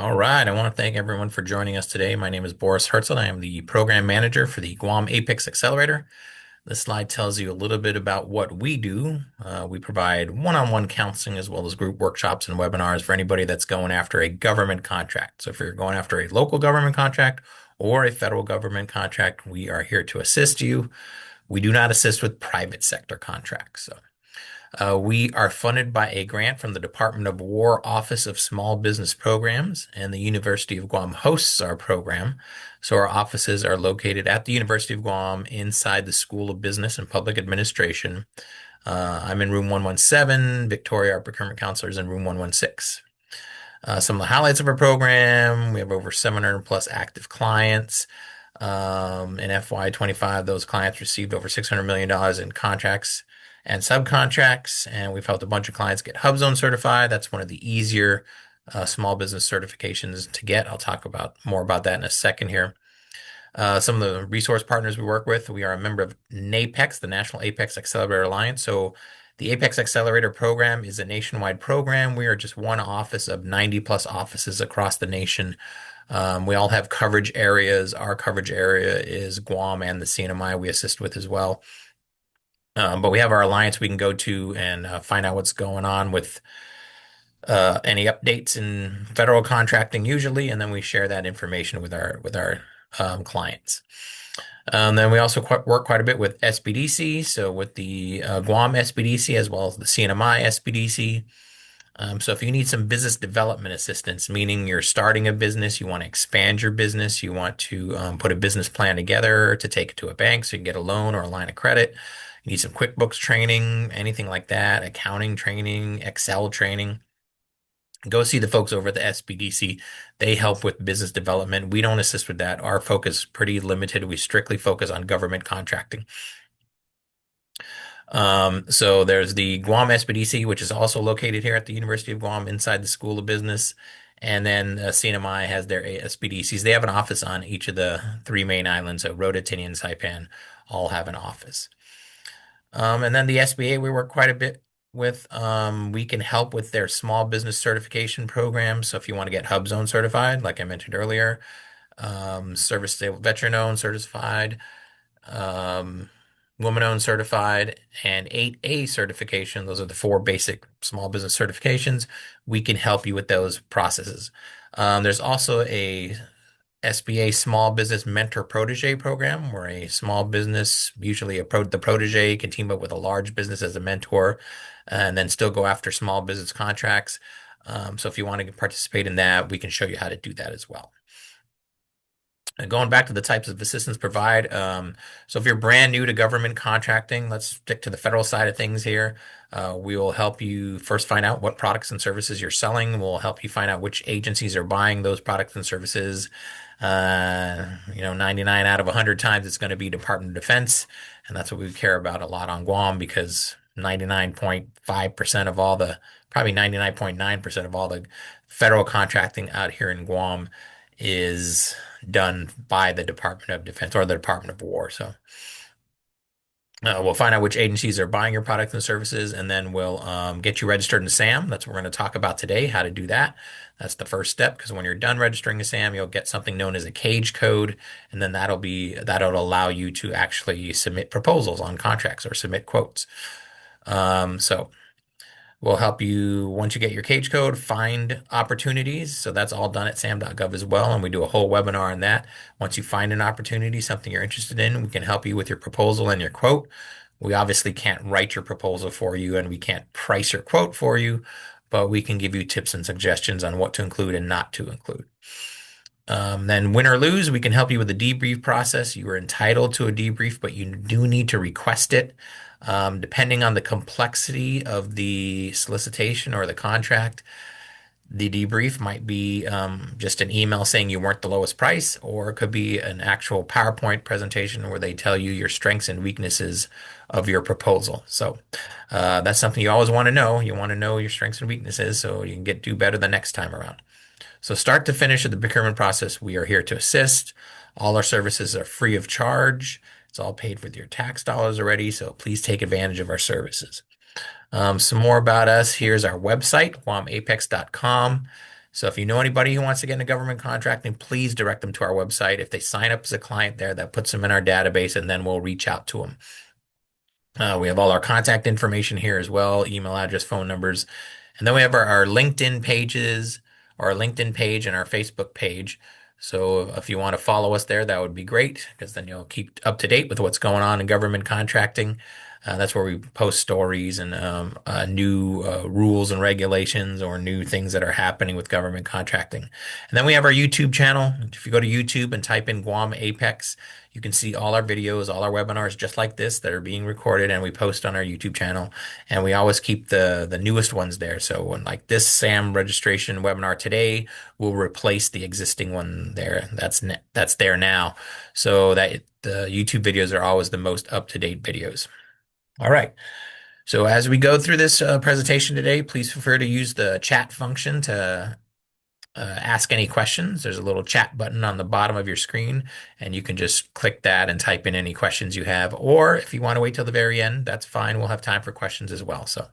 All right. I want to thank everyone for joining us today. My name is Boris Herzl. I am the program manager for the Guam APEX Accelerator. This slide tells you a little bit about what we do. We provide one-on-one counseling as well as group workshops and webinars for anybody that's going after a government contract. So if you're going after a local government contract or a federal government contract, we are here to assist you. We do not assist with private sector contracts. We are funded by a grant from the Department of War Office of Small Business Programs, and the University of Guam hosts our program. So our offices are located at the University of Guam inside the School of Business and Public Administration. I'm in room 117. Victoria, our procurement counselor, is in room 116. Some of the highlights of our program: we have over 700 plus active clients. In FY25, those clients received over $600 million in contracts and subcontracts, and we've helped a bunch of clients get HubZone certified. That's one of the easier small business certifications to get. I'll talk about more about that in a second here. Some of the resource partners we work with, we are a member of NAPEX, the National APEX Accelerator Alliance. So the APEX Accelerator program is a nationwide program. We are just one office of 90 plus offices across the nation. We all have coverage areas. Our coverage area is Guam and the CNMI we assist with as well. But we have our alliance we can go to and find out what's going on with any updates in federal contracting usually, and then we share that information with our clients. Then we also work quite a bit with SBDC, so with the Guam SBDC as well as the CNMI SBDC. So if you need some business development assistance, meaning you're starting a business, you want to expand your business, you want to put a business plan together to take it to a bank so you can get a loan or a line of credit, you need some QuickBooks training, anything like that, accounting training, Excel training, go see the folks over at the SBDC. They help with business development. We don't assist with that. Our focus is pretty limited. We strictly focus on government contracting. So there's the Guam SBDC, which is also located here at the University of Guam inside the School of Business. And then CNMI has their SBDCs. They have an office on each of the three main islands. So Rota, Tinian, Saipan all have an office. And then the SBA we work quite a bit with. We can help with their small business certification program. So if you want to get HubZone certified, like I mentioned earlier, service disabled veteran owned certified, woman owned certified, and 8A certification. Those are the four basic small business certifications. We can help you with those processes. There's also a SBA Small Business Mentor Protege program where a small business, usually the protege, can team up with a large business as a mentor and then still go after small business contracts. So if you want to participate in that, we can show you how to do that as well. And going back to the types of assistance provide, so if you're brand new to government contracting, let's stick to the federal side of things here. We will help you first find out what products and services you're selling. We'll help you find out which agencies are buying those products and services. 99 out of 100 times it's going to be Department of Defense. And that's what we care about a lot on Guam because 99.5% of all probably 99.9% of all the federal contracting out here in Guam is done by the Department of Defense or the Department of War. So we'll find out which agencies are buying your products and services, and then we'll get you registered in SAM. That's what we're going to talk about today, how to do that. That's the first step, because when you're done registering a SAM, you'll get something known as a cage code, and then that'll allow you to actually submit proposals on contracts or submit quotes. So we'll help you, once you get your cage code, find opportunities. So that's all done at sam.gov as well. And we do a whole webinar on that. Once you find an opportunity, something you're interested in, we can help you with your proposal and your quote. We obviously can't write your proposal for you and we can't price your quote for you, but we can give you tips and suggestions on what to include and not to include. Then win or lose, we can help you with the debrief process. You are entitled to a debrief, but you do need to request it. Depending on the complexity of the solicitation or the contract, the debrief might be just an email saying you weren't the lowest price, or it could be an actual PowerPoint presentation where they tell you your strengths and weaknesses of your proposal. So that's something you always want to know. You want to know your strengths and weaknesses so you can do better the next time around. So start to finish of the procurement process, we are here to assist. All our services are free of charge. It's all paid with your tax dollars already, so please take advantage of our services. Some more about us. Here's our website, guamapex.com. So if you know anybody who wants to get into government contracting, please direct them to our website. If they sign up as a client there, that puts them in our database, and then we'll reach out to them. We have all our contact information here as well, email address, phone numbers. And then we have our LinkedIn pages, our LinkedIn page and our Facebook page. So if you want to follow us there, that would be great because then you'll keep up to date with what's going on in government contracting. That's where we post stories and new rules and regulations or new things that are happening with government contracting. And then we have our YouTube channel. If you go to YouTube and type in Guam Apex, you can see all our videos, all our webinars just like this that are being recorded and we post on our YouTube channel. And we always keep the newest ones there. So when like this SAM registration webinar today will replace the existing one there. That's there now. So that the YouTube videos are always the most up-to-date videos. All right. So as we go through this presentation today, please feel free to use the chat function to ask any questions. There's a little chat button on the bottom of your screen, and you can just click that and type in any questions you have. Or if you want to wait till the very end, that's fine. We'll have time for questions as well. So,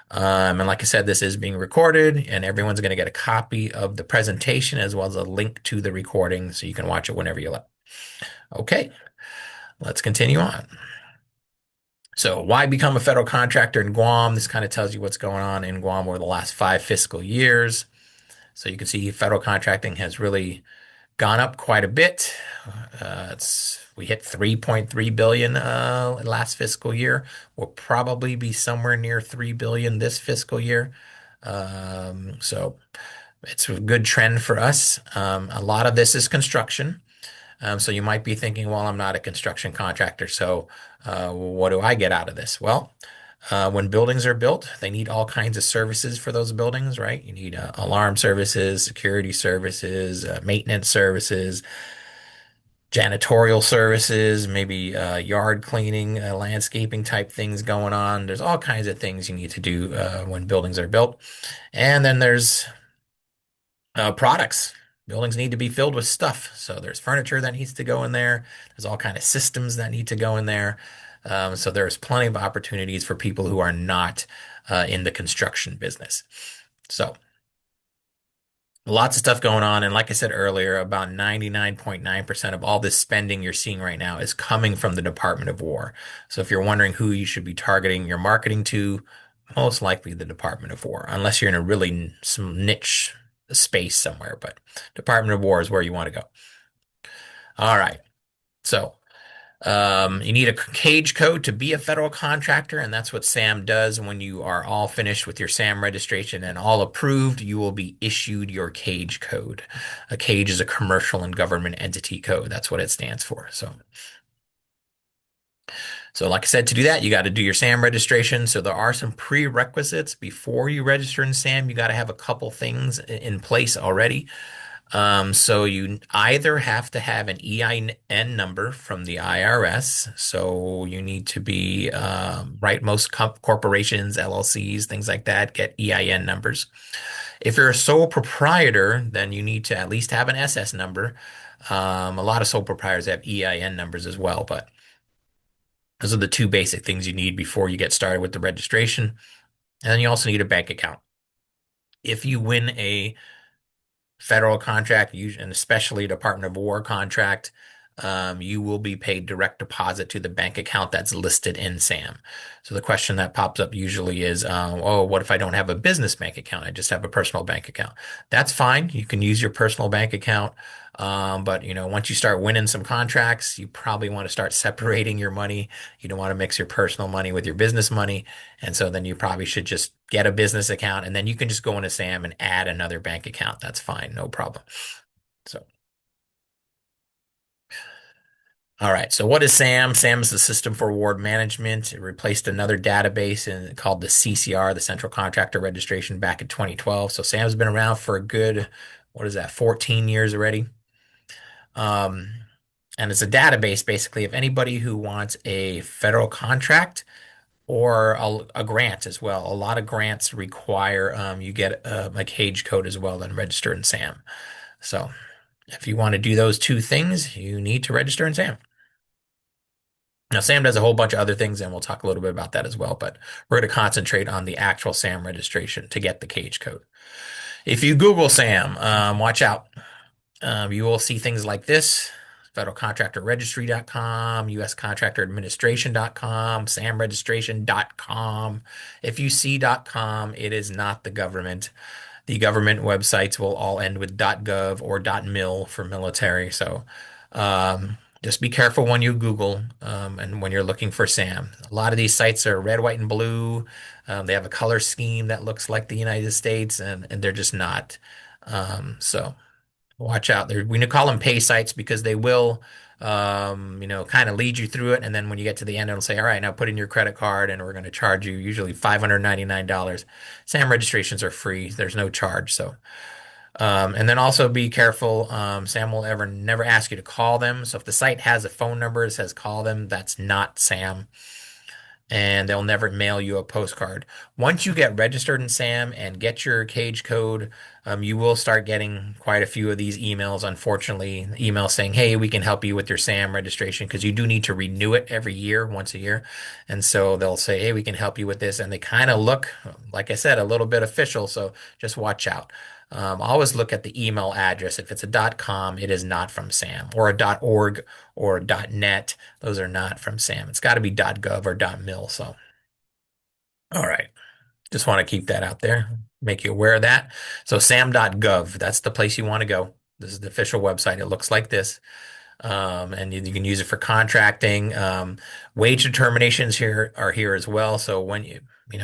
and like I said, this is being recorded, and everyone's going to get a copy of the presentation as well as a link to the recording so you can watch it whenever you like. Okay, let's continue on. So why become a federal contractor in Guam? This kind of tells you what's going on in Guam over the last 5 fiscal years. So you can see federal contracting has really gone up quite a bit. We hit 3.3 billion last fiscal year. We'll probably be somewhere near 3 billion this fiscal year. So it's a good trend for us. A lot of this is construction. So you might be thinking, well, I'm not a construction contractor, so what do I get out of this? Well, when buildings are built, they need all kinds of services for those buildings, right? You need alarm services, security services, maintenance services, janitorial services, maybe yard cleaning, landscaping type things going on. There's all kinds of things you need to do when buildings are built. And then there's products. Buildings need to be filled with stuff. So there's furniture that needs to go in there. There's all kind of systems that need to go in there. So there's plenty of opportunities for people who are not in the construction business. So lots of stuff going on. And like I said earlier, about 99.9% of all this spending you're seeing right now is coming from the Department of War. So if you're wondering who you should be targeting your marketing to, most likely the Department of War, unless you're in a really some niche space somewhere. But Department of War is where you want to go. All right. So you need a cage code to be a federal contractor, and that's what SAM does. When you are all finished with your SAM registration and all approved, you will be issued your cage code. A cage is a commercial and government entity code. That's what it stands for. So like I said, to do that, you got to do your SAM registration. So there are some prerequisites before you register in SAM. You got to have a couple things in place already. So you either have to have an EIN number from the IRS. So you need to be, right, most corporations, LLCs, things like that get EIN numbers. If you're a sole proprietor, then you need to at least have an SS number. A lot of sole proprietors have EIN numbers as well, but those are the two basic things you need before you get started with the registration. And then you also need a bank account. If you win a federal contract, and especially a Department of War contract, you will be paid direct deposit to the bank account that's listed in SAM. So the question that pops up usually is, oh, what if I don't have a business bank account? I just have a personal bank account. That's fine. You can use your personal bank account. But once you start winning some contracts, you probably want to start separating your money. You don't want to mix your personal money with your business money. And so then you probably should just get a business account and then you can just go into SAM and add another bank account. That's fine. No problem. So. All right. So what is SAM? SAM is the System for Award Management. It replaced another database called the CCR, the Central Contractor Registration, back in 2012. So SAM's been around for a good, what is that, 14 years already. Um, and it's a database basically of anybody who wants a federal contract or a grant as well. A lot of grants require you get a cage code as well and register in SAM. So if you want to do those two things, you need to register in SAM. Now, SAM does a whole bunch of other things, and we'll talk a little bit about that as well, but we're going to concentrate on the actual SAM registration to get the cage code. If you Google SAM, watch out. You will see things like this: federalcontractorregistry.com, uscontractoradministration.com, samregistration.com. If you see .com, it is not the government. The government websites will all end with .gov or .mil for military. So just be careful when you Google and when you're looking for SAM. A lot of these sites are red, white, and blue. They have a color scheme that looks like the United States, and they're just not. So watch out. We call them pay sites because they will, kind of lead you through it. And then when you get to the end, it'll say, all right, now put in your credit card and we're going to charge you usually $599. SAM registrations are free. There's no charge. So, and then also be careful. SAM will ever never ask you to call them. So if the site has a phone number, it says call them, that's not SAM, and they'll never mail you a postcard. Once you get registered in SAM and get your cage code, you will start getting quite a few of these emails, unfortunately, emails saying, hey, we can help you with your SAM registration because you do need to renew it every year, once a year. And so they'll say, hey, we can help you with this. And they kind of look, like I said, a little bit official. So just watch out. Always look at the email address. If it's a .com, it is not from SAM, or a .org or a .net. Those are not from SAM. It's got to be .gov or .mil. So, all right. Just want to keep that out there, make you aware of that. So sam.gov, that's the place you want to go. This is the official website. It looks like this. And you can use it for contracting. Wage determinations here are here as well. So when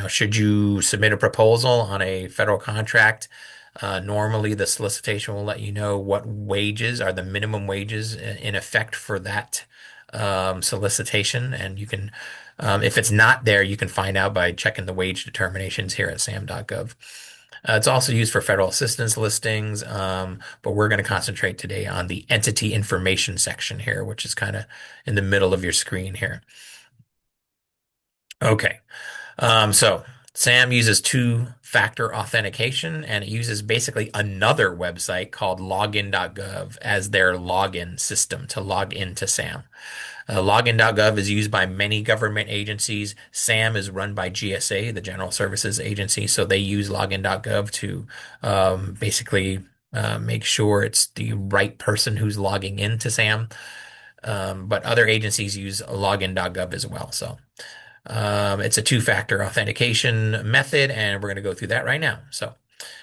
should you submit a proposal on a federal contract, normally the solicitation will let you know what wages are the minimum wages in effect for that solicitation. And you can, if it's not there, you can find out by checking the wage determinations here at sam.gov. It's also used for federal assistance listings, but we're going to concentrate today on the entity information section here, which is kind of in the middle of your screen here. Okay, so SAM uses two-factor authentication, and it uses basically another website called login.gov as their login system to log into SAM. Login.gov is used by many government agencies. SAM is run by GSA, the General Services Agency, so they use login.gov to basically make sure it's the right person who's logging into SAM. But other agencies use login.gov as well. So it's a two-factor authentication method, and we're going to go through that right now. So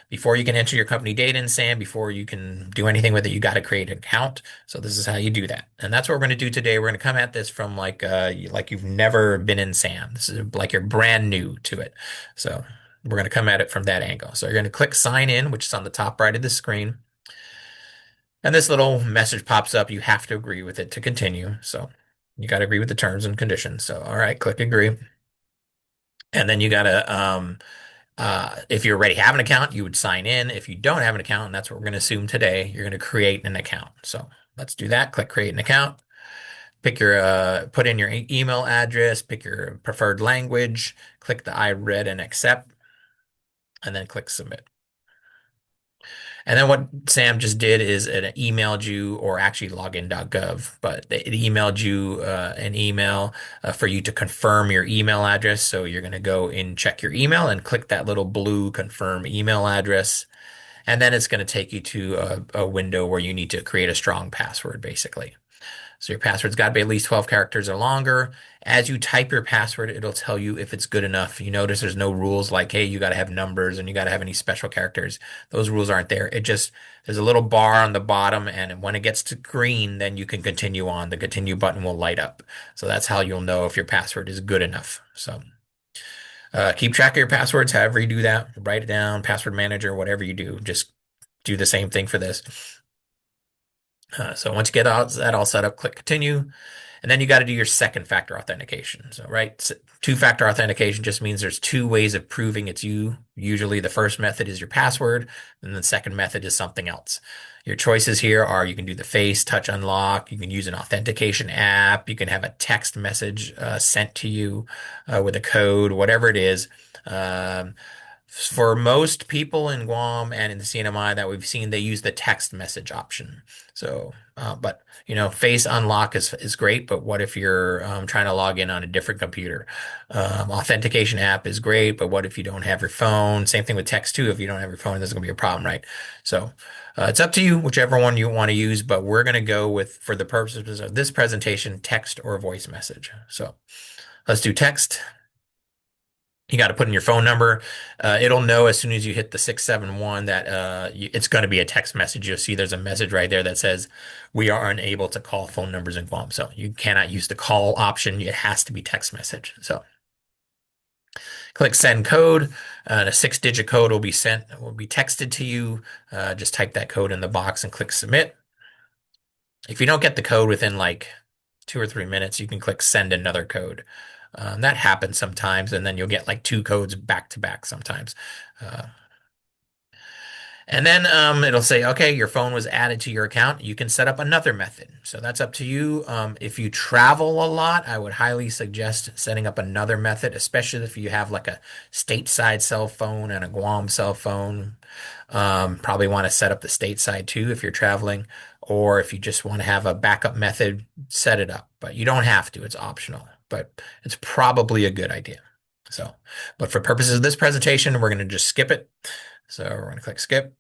before you can enter your company data in SAM, before you can do anything with it, you got to create an account. So this is how you do that. And that's what we're going to do today. We're going to come at this from like you've never been in SAM. This is like you're brand new to it. So we're going to come at it from that angle. So you're going to click sign in, which is on the top right of the screen. And this little message pops up. You have to agree with it to continue. So you got to agree with the terms and conditions. So, all right, click agree. And then you got to, if you already have an account, you would sign in. If you don't have an account, and that's what we're going to assume today, you're going to create an account. So let's do that. Click create an account. Pick your, put in your email address, pick your preferred language, click the I read and accept, and then click submit. And then what Sam just did is it emailed you, or actually login.gov, but it emailed you an email for you to confirm your email address. So you're going to go and check your email and click that little blue confirm email address. And then it's going to take you to a window where you need to create a strong password, basically. So your password's got to be at least 12 characters or longer. As you type your password, it'll tell you if it's good enough. You notice there's no rules like, hey, you got to have numbers and you got to have any special characters. Those rules aren't there. There's a little bar on the bottom, and when it gets to green, then you can continue on. The continue button will light up. So that's how you'll know if your password is good enough. So keep track of your passwords, however you do that. Write it down, password manager, whatever you do. Just do the same thing for this. So once you get that all set up, click continue. And then you got to do your second factor authentication. So, right, two-factor authentication just means there's two ways of proving it's you. Usually the first method is your password, and the second method is something else. Your choices here are you can do the face, touch unlock, you can use an authentication app, you can have a text message sent to you with a code, whatever it is. For most people in Guam and in the CNMI that we've seen, they use the text message option. So, but face unlock is great. But what if you're trying to log in on a different computer? Authentication app is great, but what if you don't have your phone? Same thing with text too. If you don't have your phone, there's going to be a problem, right? So, it's up to you, whichever one you want to use. But we're going to go with, for the purposes of this presentation, text or voice message. So, let's do text. You got to put in your phone number. It'll know as soon as you hit the 671 that it's going to be a text message. You'll see there's a message right there that says we are unable to call phone numbers in Guam. So you cannot use the call option. It has to be text message. So click send code. A 6-digit code will be texted to you. Just type that code in the box and click submit. If you don't get the code within like 2 or 3 minutes, you can click send another code. That happens sometimes, and then you'll get like two codes back to back sometimes. Uh, and then it'll say, okay, your phone was added to your account. You can set up another method. So that's up to you. If you travel a lot, I would highly suggest setting up another method, especially if you have like a stateside cell phone and a Guam cell phone. Probably want to set up the stateside too if you're traveling, or if you just want to have a backup method, set it up. But you don't have to, it's optional, but it's probably a good idea. So, but for purposes of this presentation, we're going to just skip it. So we're going to click skip.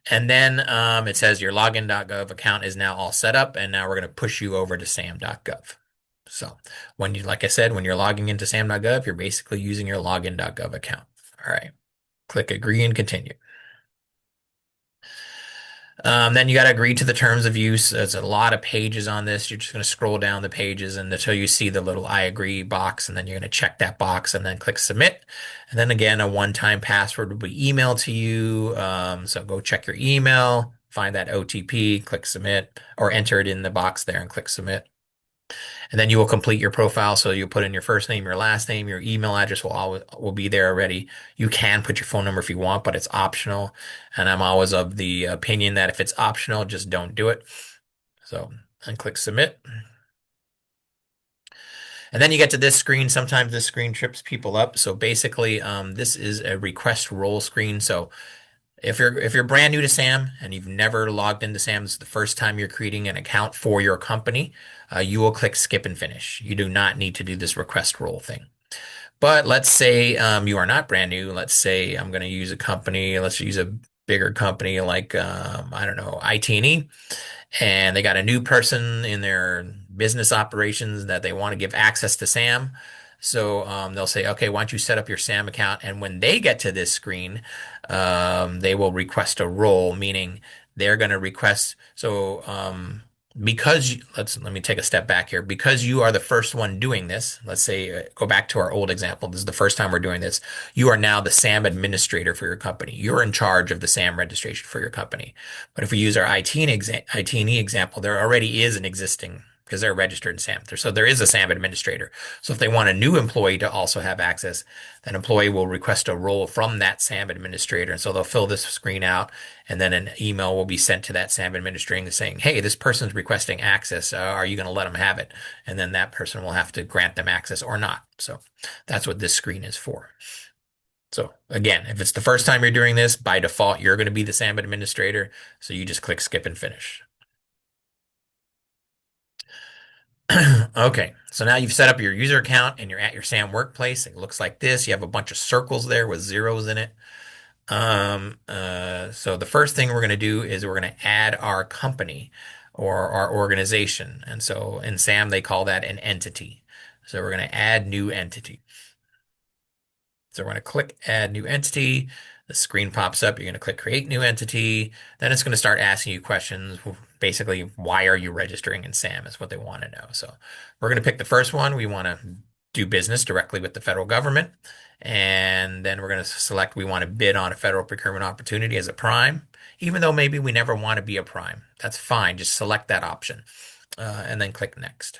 And then it says your login.gov account is now all set up, and now we're going to push you over to sam.gov. So like I said, when you're logging into sam.gov, you're basically using your login.gov account. All right. Click agree and continue. Then you got to agree to the terms of use. There's a lot of pages on this. You're just going to scroll down the pages and until you see the little I agree box, and then you're going to check that box and then click submit. And then again, a one-time password will be emailed to you. So go check your email, find that OTP, click submit, or enter it in the box there and click submit. And then you will complete your profile. So you'll put in your first name, your last name, your email address will be there already. You can put your phone number if you want, but it's optional. And I'm always of the opinion that if it's optional, just don't do it. So and click submit. And then you get to this screen. Sometimes this screen trips people up. So basically, this is a request role screen. So if you're brand new to SAM and you've never logged into SAM, this is the first time you're creating an account for your company, you will click skip and finish. You do not need to do this request role thing. But let's say you are not brand new. Let's say I'm going to use a company. Let's use a bigger company like I don't know, IT&E, and they got a new person in their business operations that they want to give access to SAM. So they'll say, okay, why don't you set up your SAM account? And when they get to this screen, they will request a role, meaning they're going to request. So let me take a step back here. Because you are the first one doing this, let's say, go back to our old example. This is the first time we're doing this. You are now the SAM administrator for your company. You're in charge of the SAM registration for your company. But if we use our IT&E example, there already is an existing, because they're registered in SAM. So there is a SAM administrator. So if they want a new employee to also have access, that employee will request a role from that SAM administrator. And so they'll fill this screen out, and then an email will be sent to that SAM administrator saying, hey, this person's requesting access. Are you going to let them have it? And then that person will have to grant them access or not. So that's what this screen is for. So again, if it's the first time you're doing this, by default, you're going to be the SAM administrator. So you just click skip and finish. Okay, so now you've set up your user account and you're at your SAM workplace. It looks like this. You have a bunch of circles there with zeros in it. So the first thing we're going to do is we're going to add our company or our organization. And so in SAM, they call that an entity. So we're going to add new entity. So we're going to click add new entity. The screen pops up. You're going to click create new entity. Then it's going to start asking you questions. Basically, why are you registering in SAM is what they want to know. So we're going to pick the first one. We want to do business directly with the federal government. And then we're going to select we want to bid on a federal procurement opportunity as a prime, even though maybe we never want to be a prime. That's fine. Just select that option and then click next.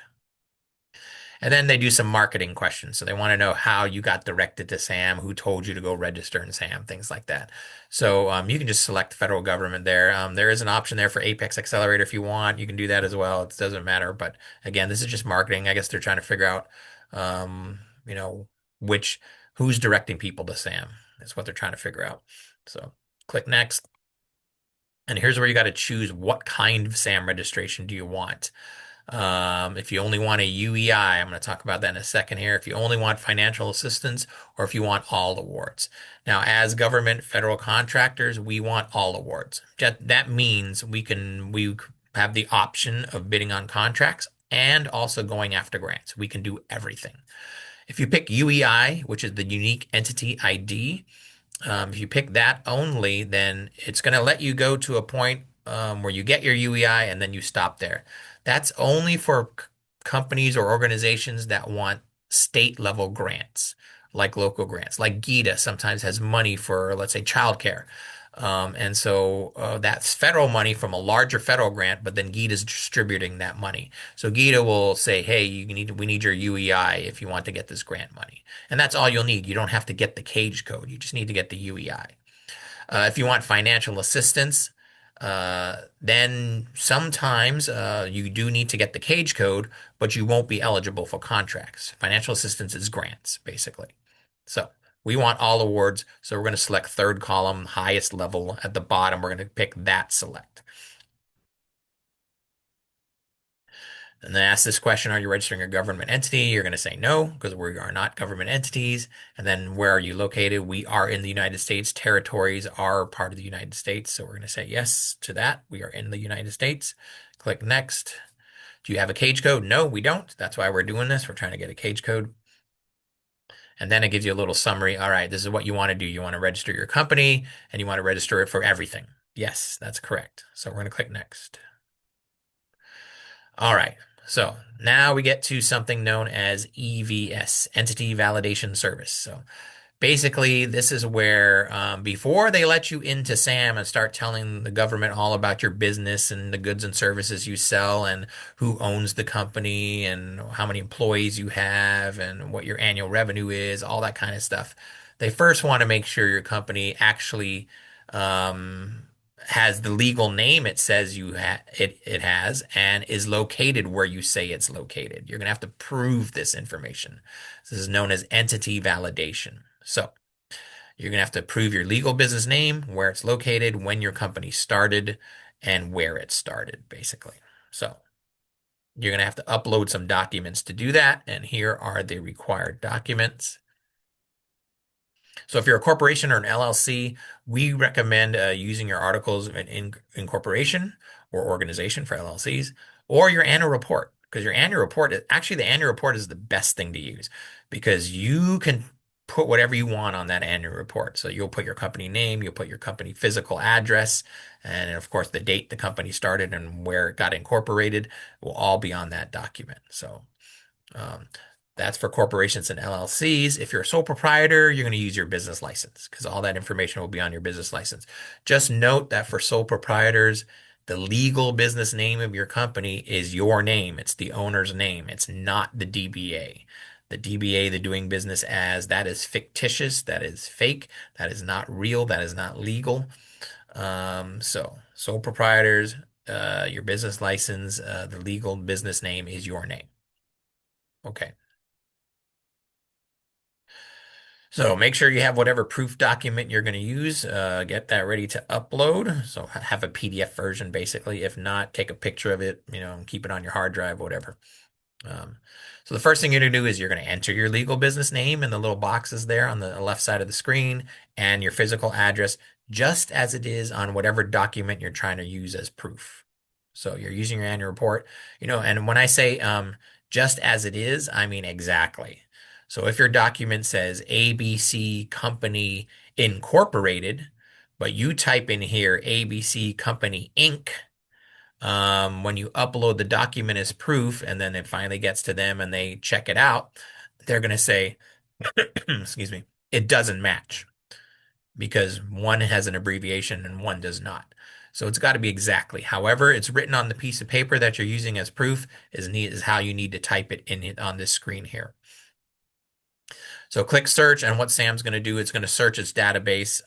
And then they do some marketing questions. So they want to know how you got directed to SAM, who told you to go register in SAM, things like that. So you can just select the federal government there. There is an option there for Apex Accelerator if you want. You can do that as well. It doesn't matter. But again, this is just marketing. I guess they're trying to figure out, you know, which Who's directing people to SAM? That's what they're trying to figure out. So click next. And here's where you got to choose what kind of SAM registration do you want. If you only want a UEI, I'm going to talk about that in a second here. If you only want financial assistance or if you want all awards. Now, as government federal contractors, we want all awards. That means we have the option of bidding on contracts and also going after grants. We can do everything. If you pick UEI, which is the unique entity ID, if you pick that only, then it's going to let you go to a point where you get your UEI and then you stop there. That's only for companies or organizations that want state level grants, like local grants. Like GITA sometimes has money for, let's say, childcare. And so that's federal money from a larger federal grant, but then GITA is distributing that money. So GITA will say, hey, we need your UEI if you want to get this grant money. And that's all you'll need. You don't have to get the cage code. You just need to get the UEI. If you want financial assistance, then sometimes you do need to get the cage code, but you won't be eligible for contracts. Financial assistance is grants, basically. So we want all awards. So we're going to select third column, highest level at the bottom. We're going to pick that select. And then ask this question, are you registering a government entity? You're going to say no, because we are not government entities. And then where are you located? We are in the United States. Territories are part of the United States. So we're going to say yes to that. We are in the United States. Click next. Do you have a cage code? No, we don't. That's why we're doing this. We're trying to get a cage code. And then it gives you a little summary. All right, this is what you want to do. You want to register your company and you want to register it for everything. Yes, that's correct. So we're going to click next. All right. So now we get to something known as EVS, Entity Validation Service. So basically, this is where before they let you into SAM and start telling the government all about your business and the goods and services you sell and who owns the company and how many employees you have and what your annual revenue is, all that kind of stuff, they first want to make sure your company actually um, has the legal name it says it has and is located where you say it's located. You're going to have to prove this information. This is known as entity validation. So you're going to have to prove your legal business name, where it's located, when your company started, and where it started, basically. So you're going to have to upload some documents to do that. And here are the required documents. So if you're a corporation or an LLC, we recommend using your articles of incorporation or organization for LLCs or your annual report because your annual report, actually the annual report is the best thing to use because you can put whatever you want on that annual report. So you'll put your company name, you'll put your company physical address, and of course the date the company started and where it got incorporated will all be on that document. So um, that's for corporations and LLCs. If you're a sole proprietor, you're going to use your business license because all that information will be on your business license. Just note that for sole proprietors, the legal business name of your company is your name. It's the owner's name. It's not the DBA. The DBA, the doing business as, that is fictitious. That is fake. That is not real. That is not legal. So sole proprietors, your business license, the legal business name is your name. Okay. So make sure you have whatever proof document you're going to use. Get that ready to upload. So have a PDF version basically. If not, take a picture of it, keep it on your hard drive, whatever. Um, so the first thing you're going to do is you're going to enter your legal business name in the little boxes there on the left side of the screen and your physical address just as it is on whatever document you're trying to use as proof. So you're using your annual report, and when I say just as it is, I mean exactly. So if your document says ABC Company Incorporated, but you type in here ABC Company Inc., when you upload the document as proof and then it finally gets to them and they check it out, they're going to say, excuse me, it doesn't match because one has an abbreviation and one does not. So it's got to be exactly. However, it's written on the piece of paper that you're using as proof is how you need to type it in on this screen here. So click search, and what Sam's going to do, it's going to search its database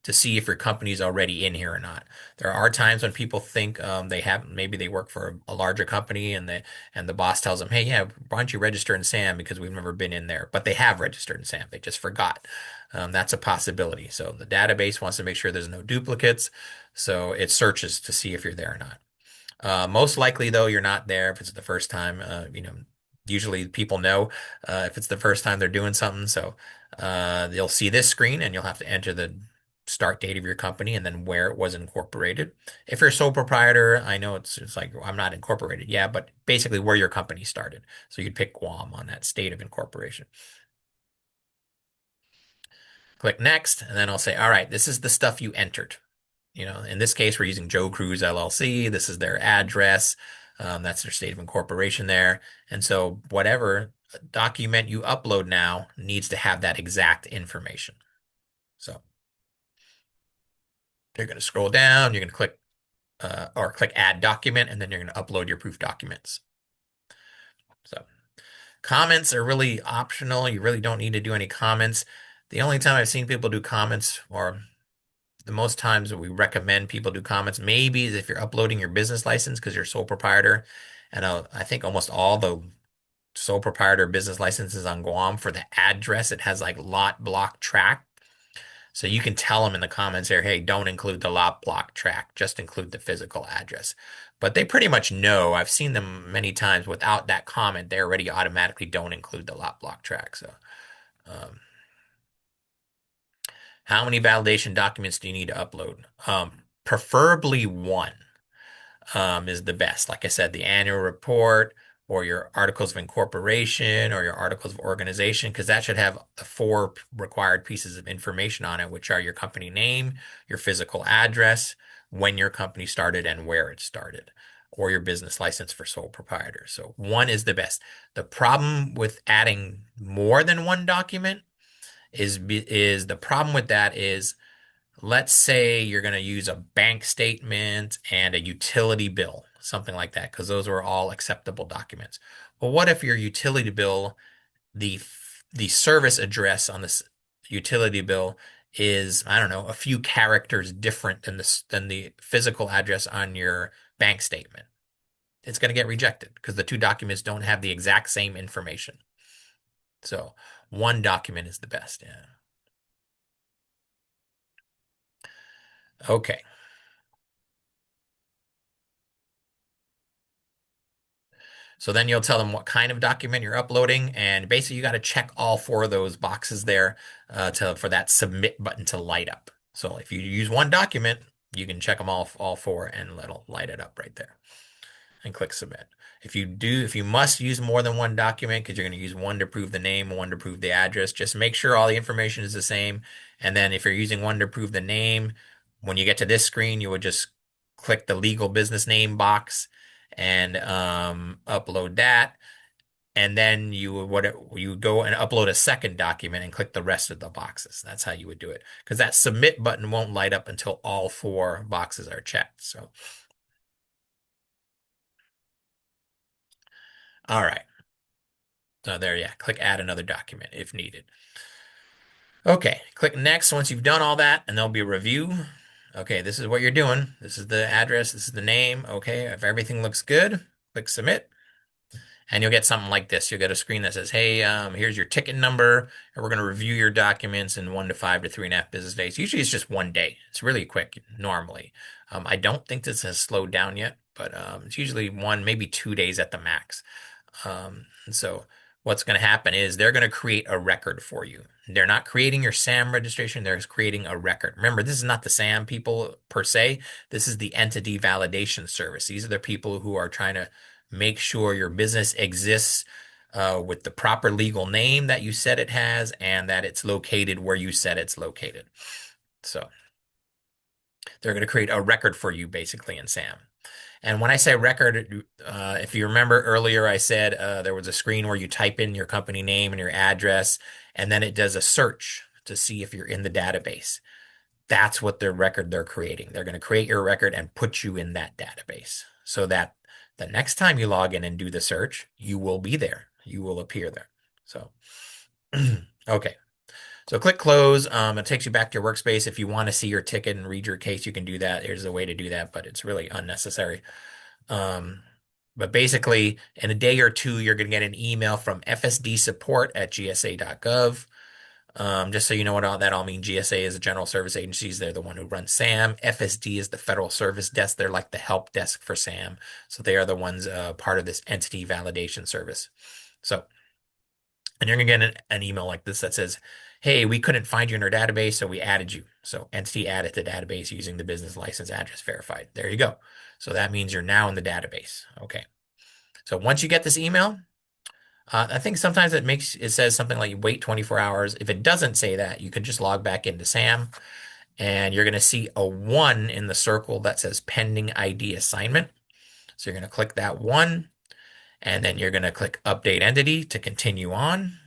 to see if your company's already in here or not. There are times when people think they have maybe they work for a larger company and the boss tells them, "Hey, yeah, why don't you register in SAM because we've never been in there." But they have registered in SAM. They just forgot. That's a possibility. So the database wants to make sure there's no duplicates, so it searches to see if you're there or not. Most likely, though, you're not there if it's the first time. Usually people know if it's the first time they're doing something. So you'll see this screen and you'll have to enter the start date of your company and then where it was incorporated. If you're a sole proprietor, I know it's like I'm not incorporated. Yeah, but basically where your company started. So you'd pick Guam on that state of incorporation. Click next, and then I'll say, all right, this is the stuff you entered. In this case, we're using Joe Cruz LLC. This is their address. That's their state of incorporation there. And so whatever document you upload now needs to have that exact information. So you're going to scroll down, you're going to click or click add document, and then you're going to upload your proof documents. So comments are really optional. You really don't need to do any comments. The only time I've seen people do comments, or the most times that we recommend people do comments, maybe is if you're uploading your business license because you're a sole proprietor. And I think almost all the sole proprietor business licenses on Guam for the address, it has like lot block track. So you can tell them in the comments there, hey, don't include the lot block track, just include the physical address. But they pretty much know. I've seen them many times without that comment, they already automatically don't include the lot block track. So, um, how many validation documents do you need to upload? Preferably one is the best. Like I said, the annual report or your articles of incorporation or your articles of organization, because that should have the four required pieces of information on it, which are your company name, your physical address, when your company started and where it started, or your business license for sole proprietor. So one is the best. The problem with adding more than one document is the problem with that is let's say you're going to use a bank statement and a utility bill, something like that, because those are all acceptable documents. Well, what if your utility bill, the the service address on this utility bill is, I don't know, a few characters different than the physical address on your bank statement? It's going to get rejected because the two documents don't have the exact same information. So one document is the best. Yeah. Okay. So then you'll tell them what kind of document you're uploading, and basically you got to check all four of those boxes there for that submit button to light up. So if you use one document, you can check them all four, and it'll light it up right there and click submit. If you must use more than one document because you're going to use one to prove the name, one to prove the address, just make sure all the information is the same. And then if you're using one to prove the name, when you get to this screen, you would just click the legal business name box and upload that. And then you would go and upload a second document and click the rest of the boxes. That's how you would do it. Because that submit button won't light up until all four boxes are checked. So, all right. So there, yeah, click add another document if needed. Okay, click next once you've done all that, and there'll be a review. Okay, this is what you're doing. This is the address, this is the name. Okay, if everything looks good, click submit, and you'll get something like this. You'll get a screen that says, hey, here's your ticket number, and we're going to review your documents in 1 to 5 to 3.5 business days. Usually it's just 1 day. It's really quick normally. I don't think this has slowed down yet, but it's usually 1, maybe 2 days at the max. And so what's going to happen is they're going to create a record for you. They're not creating your SAM registration, they're creating a record. Remember, this is not the SAM people per se. This is the entity validation service. These are the people who are trying to make sure your business exists with the proper legal name that you said it has and that it's located where you said it's located. So they're going to create a record for you basically in SAM. And when I say record, if you remember earlier, I said there was a screen where you type in your company name and your address, and then it does a search to see if you're in the database. That's what their record they're creating. They're going to create your record and put you in that database so that the next time you log in and do the search, you will be there. You will appear there. So, okay. So click close. It takes you back to your workspace. If you want to see your ticket and read your case, you can do that. There's a way to do that, but it's really unnecessary. Um, but basically, in a day or two, you're going to get an email from fsdsupport@gsa.gov. Just so you know what all that all means, GSA is the General Service Agencies. They're the one who runs SAM. FSD is the Federal Service Desk. They're like the help desk for SAM. So they are the ones part of this entity validation service. So, and you're going to get an email like this that says, hey, we couldn't find you in our database, so we added you. So entity added to database using the business license address verified. There you go. So that means you're now in the database. Okay. So once you get this email, I think sometimes it says something like wait 24 hours. If it doesn't say that, you can just log back into SAM and you're going to see a one in the circle that says pending ID assignment. So you're going to click that one and then you're going to click update entity to continue on.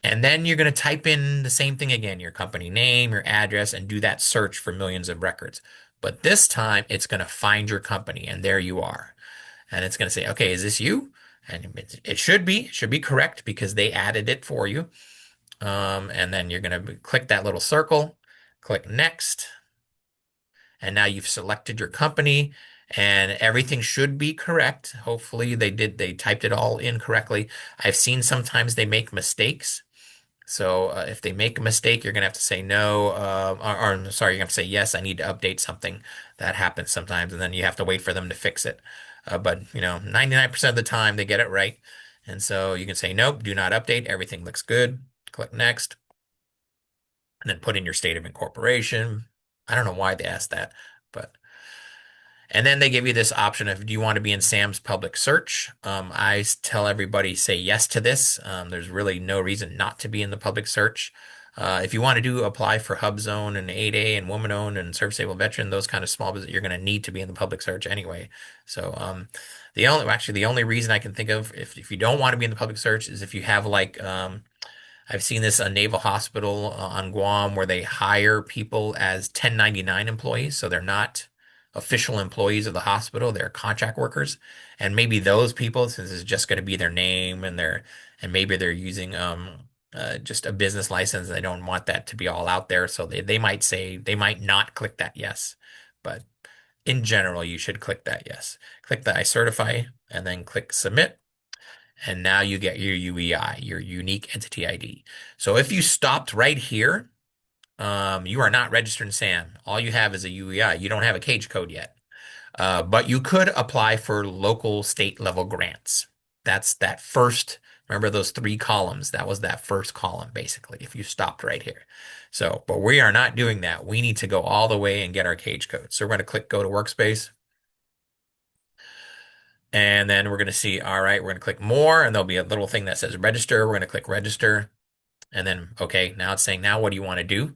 And then you're going to type in the same thing again, your company name, your address, and do that search for millions of records. But this time it's going to find your company and there you are. And it's going to say, okay, is this you? And it should be correct because they added it for you. And then you're going to click that little circle, click next. And now you've selected your company and everything should be correct. Hopefully they typed it all in correctly. I've seen sometimes they make mistakes. So if they make a mistake, you're going to have to say no, or sorry, you're going to have to say yes, I need to update something. That happens sometimes, and then you have to wait for them to fix it. But 99% of the time they get it right. And so you can say nope, do not update. Everything looks good. Click next, and then put in your state of incorporation. I don't know why they asked that, but and then they give you this option of do you want to be in Sam's public search? I tell everybody say yes to this. There's really no reason not to be in the public search. If you want to do apply for Hub Zone and 8A and woman owned and service able veteran, those kind of small business, you're going to need to be in the public search anyway. So the only reason I can think of if you don't want to be in the public search is if you have like I've seen this a naval hospital on Guam where they hire people as 1099 employees, so they're not official employees of the hospital, they're contract workers. And maybe those people, since it's just going to be their name and maybe they're using just a business license, they don't want that to be all out there. So they might say they might not click that yes. But in general, you should click that yes. Click the I certify and then click submit. And now you get your UEI, your unique entity ID. So if you stopped right here, you are not registered in SAM. All you have is a UEI. You don't have a cage code yet. But you could apply for local state level grants. That's that first, remember those three columns? That was that first column, basically, if you stopped right here. So, but we are not doing that. We need to go all the way and get our cage code. So we're going to click go to workspace. And then we're going to see, all right, we're going to click more, and there'll be a little thing that says register. We're going to click register. And then, okay, now it's saying, now what do you want to do?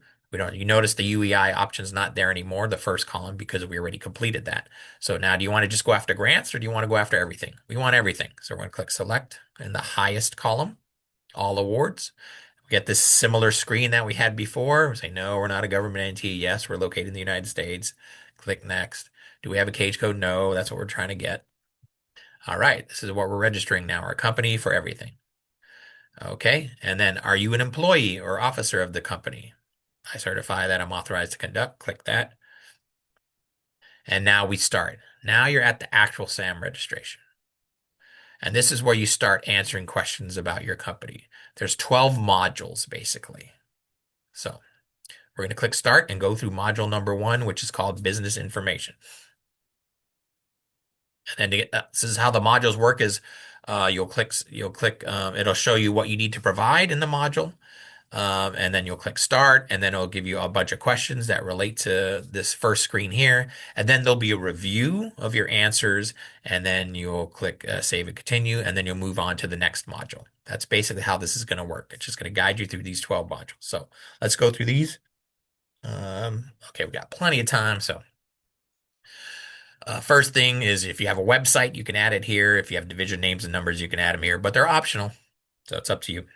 You notice the UEI option's not there anymore, the first column, because we already completed that. So now do you want to just go after grants or do you want to go after everything? We want everything. So we're going to click select in the highest column, all awards. We get this similar screen that we had before. We say, no, we're not a government entity. Yes, we're located in the United States. Click next. Do we have a cage code? No, that's what we're trying to get. All right, this is what we're registering now, our company for everything. Okay, and then are you an employee or officer of the company? I certify that I'm authorized to conduct. Click that. And now we start. Now you're at the actual SAM registration. And this is where you start answering questions about your company. There's 12 modules basically. So we're going to click start and go through module number 1, which is called business information. And then this is how the modules work is you'll click, it'll show you what you need to provide in the module. And then you'll click start, and then it'll give you a bunch of questions that relate to this first screen here. And then there'll be a review of your answers, and then you'll click save and continue, and then you'll move on to the next module. That's basically how this is going to work. It's just going to guide you through these 12 modules. So let's go through these. Okay, we got plenty of time. So first thing is if you have a website, you can add it here. If you have division names and numbers, you can add them here, but they're optional. So it's up to you.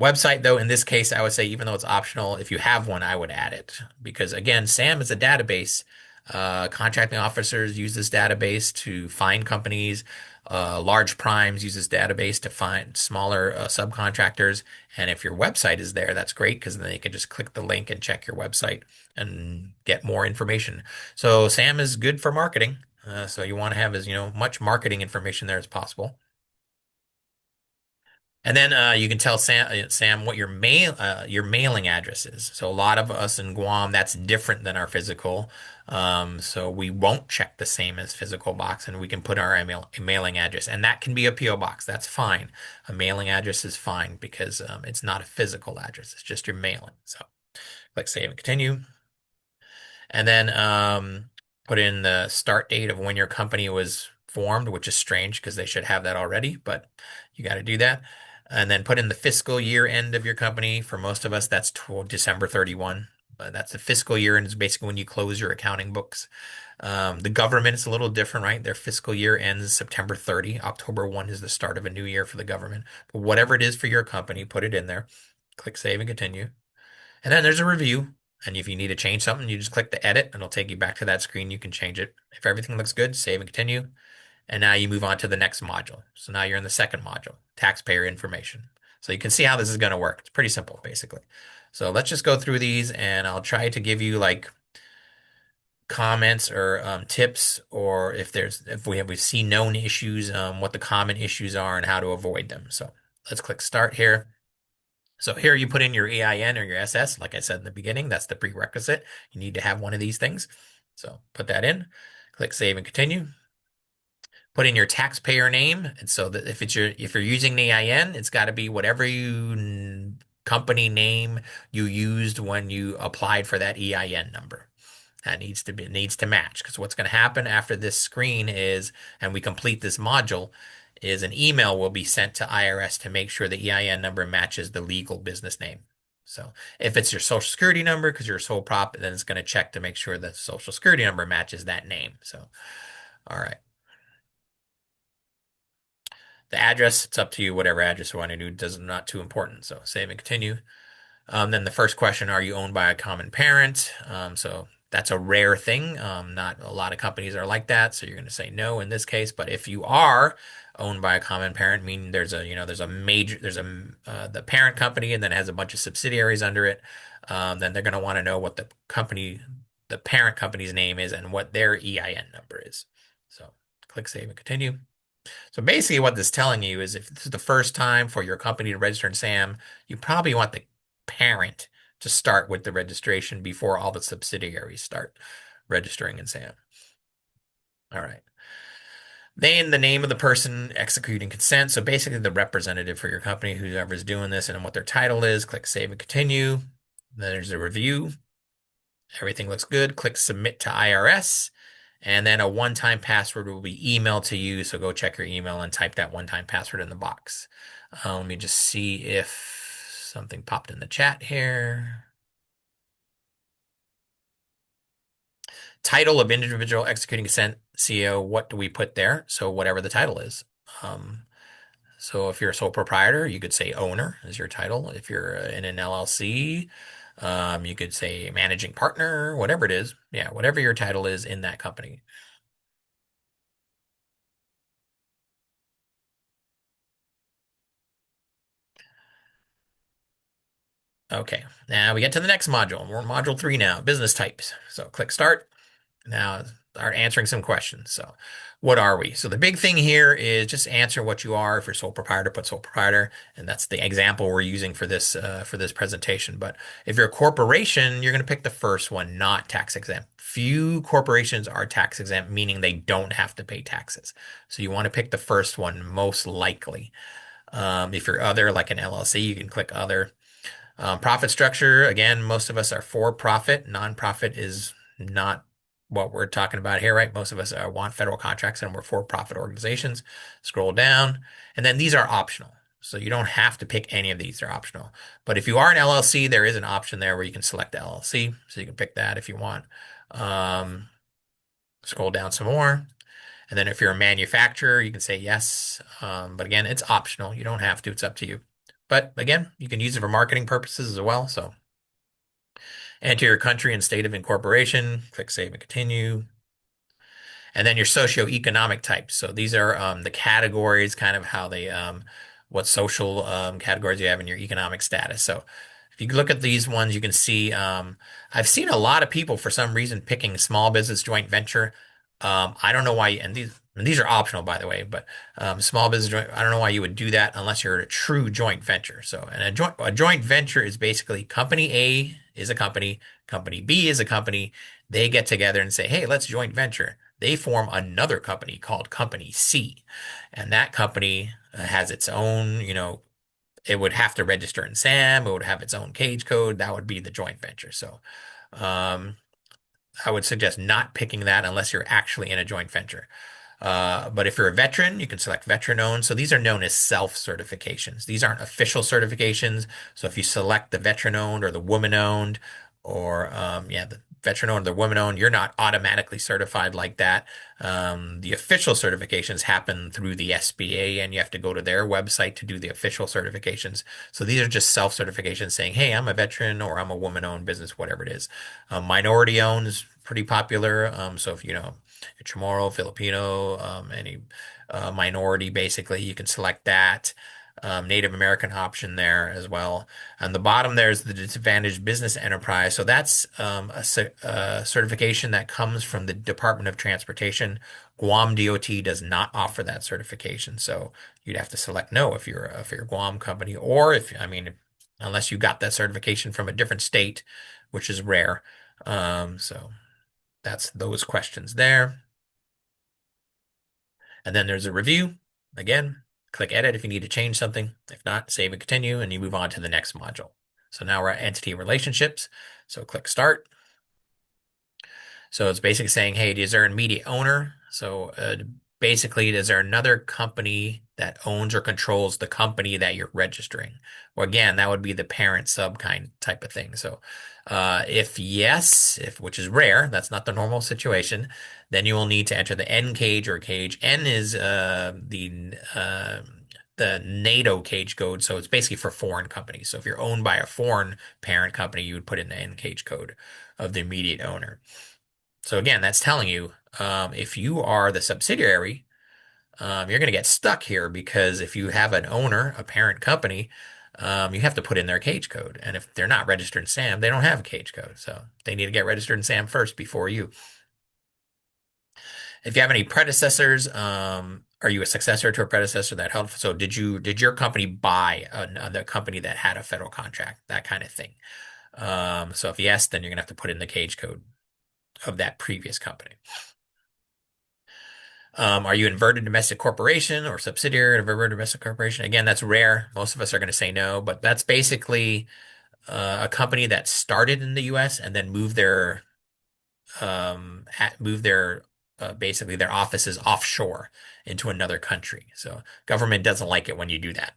Website, though, in this case, I would say even though it's optional, if you have one, I would add it because again, SAM is a database. Contracting officers use this database to find companies. Large primes use this database to find smaller subcontractors. And if your website is there, that's great because then they can just click the link and check your website and get more information. So SAM is good for marketing. So you want to have as much marketing information there as possible. And then you can tell Sam what your mailing address is. So a lot of us in Guam, that's different than our physical. So we won't check the same as physical box, and we can put our mailing address, and that can be a PO box. That's fine. A mailing address is fine because it's not a physical address. It's just your mailing. So click save and continue. And then put in the start date of when your company was formed, which is strange because they should have that already, but you got to do that. And then put in the fiscal year end of your company. For most of us, that's December 31. That's the fiscal year, and it's basically when you close your accounting books. The government is a little different, right? Their fiscal year ends September 30. October 1 is the start of a new year for the government. But whatever it is for your company, put it in there. Click save and continue. And then there's a review. And if you need to change something, you just click the edit and it'll take you back to that screen. You can change it. If everything looks good, save and continue. And now you move on to the next module. So now you're in the second module, taxpayer information. So you can see how this is going to work. It's pretty simple, basically. So let's just go through these and I'll try to give you like comments or tips, or if we see known issues, what the common issues are and how to avoid them. So let's click start here. So here you put in your EIN or your SS. Like I said in the beginning, that's the prerequisite. You need to have one of these things. So put that in, click save and continue. Put in your taxpayer name. And so that if you're using the EIN, it's got to be whatever company name you used when you applied for that EIN number. That needs to match because what's going to happen after this screen is, and we complete this module, is an email will be sent to IRS to make sure the EIN number matches the legal business name. So if it's your social security number because you're a sole prop, then it's going to check to make sure the social security number matches that name. So, all right. The address, it's up to you, whatever address you want to do, does not too important. So save and continue. Then the first question, are you owned by a common parent? So that's a rare thing. Not a lot of companies are like that. So you're going to say no in this case. But if you are owned by a common parent, meaning the parent company and then it has a bunch of subsidiaries under it, then they're going to want to know what the parent company's name is and what their EIN number is. So click save and continue. So basically what this is telling you is if this is the first time for your company to register in SAM, you probably want the parent to start with the registration before all the subsidiaries start registering in SAM. All right. Then the name of the person executing consent. So basically the representative for your company, whoever's doing this and what their title is, click save and continue. Then there's a review. Everything looks good. Click submit to IRS. And then a one-time password will be emailed to you. So go check your email and type that one-time password in the box. Let me just see if something popped in the chat here. Title of individual executing consent CEO, what do we put there? So whatever the title is. So if you're a sole proprietor, you could say owner is your title. If you're in an LLC, you could say managing partner, whatever it is. Yeah, whatever your title is in that company. Okay, now we get to the next module. We're on module 3 now, business types. So click start. Now start answering some questions. So what are we? So the big thing here is just answer what you are. If you're sole proprietor, put sole proprietor, and that's the example we're using for this presentation. But if you're a corporation, you're going to pick the first one, not tax exempt. Few corporations are tax exempt, meaning they don't have to pay taxes. So you want to pick the first one most likely. If you're other, like an LLC, you can click other. Profit structure, again, most of us are for profit. Nonprofit is not what we're talking about here, right? Most of us want federal contracts and we're for profit organizations. Scroll down, and then these are optional. So you don't have to pick any of these, they're optional. But if you are an LLC, there is an option there where you can select the LLC. So you can pick that if you want. Um, Scroll down some more. And then if you're a manufacturer, you can say yes. But again, it's optional. You don't have to, it's up to you. But again, you can use it for marketing purposes as well. So Enter your country and state of incorporation. Click Save and Continue. And then your socioeconomic types. So these are the categories, kind of how they, what social categories you have in your economic status. So if you look at these ones, you can see I've seen a lot of people for some reason picking small business joint venture. I don't know why, and these are optional, by the way, but small business joint, I don't know why you would do that unless you're a true joint venture. So, and a joint venture is basically company A is a company, company B is a company. They get together and say, hey, let's joint venture. They form another company called Company C. And that company has its own, it would have to register in SAM, it would have its own cage code. That would be the joint venture. So um, I would suggest not picking that unless you're actually in a joint venture. But if you're a veteran, you can select veteran owned. So these are known as self certifications. These aren't official certifications. So if you select the veteran owned or the woman owned, or yeah, the veteran owned or the woman owned, you're not automatically certified like that. The official certifications happen through the SBA, and you have to go to their website to do the official certifications. So these are just self certifications saying, hey, I'm a veteran or I'm a woman owned business, whatever it is. Minority owned is pretty popular. So if Chamorro, Filipino, any minority, basically, you can select that. Native American option there as well. On the bottom, there's the disadvantaged business enterprise. So that's a certification that comes from the Department of Transportation. Guam DOT does not offer that certification. So you'd have to select no if you're a Guam company, or unless you got that certification from a different state, which is rare. So that's those questions there. And then there's a review. Again, click edit if you need to change something. If not, save and continue, and you move on to the next module. So now we're at entity relationships. So click start. So it's basically saying, hey, is there an immediate owner? So basically, is there another company that owns or controls the company that you're registering? Well, again, that would be the parent sub kind type of thing. So if yes, which is rare, that's not the normal situation, then you will need to enter the N cage or cage. N is the NATO cage code. So it's basically for foreign companies. So if you're owned by a foreign parent company, you would put in the N cage code of the immediate owner. So again, that's telling you if you are the subsidiary, you're going to get stuck here because if you have an owner, a parent company, you have to put in their cage code. And if they're not registered in SAM, they don't have a cage code. So they need to get registered in SAM first before you. If you have any predecessors, are you a successor to a predecessor that held? So did your company buy another company that had a federal contract, that kind of thing? So if yes, then you're going to have to put in the cage code of that previous company. Are you inverted domestic corporation or subsidiary of a inverted domestic corporation? Again, that's rare. Most of us are going to say no, but that's basically a company that started in the U.S. and then move their basically their offices offshore into another country. So government doesn't like it when you do that.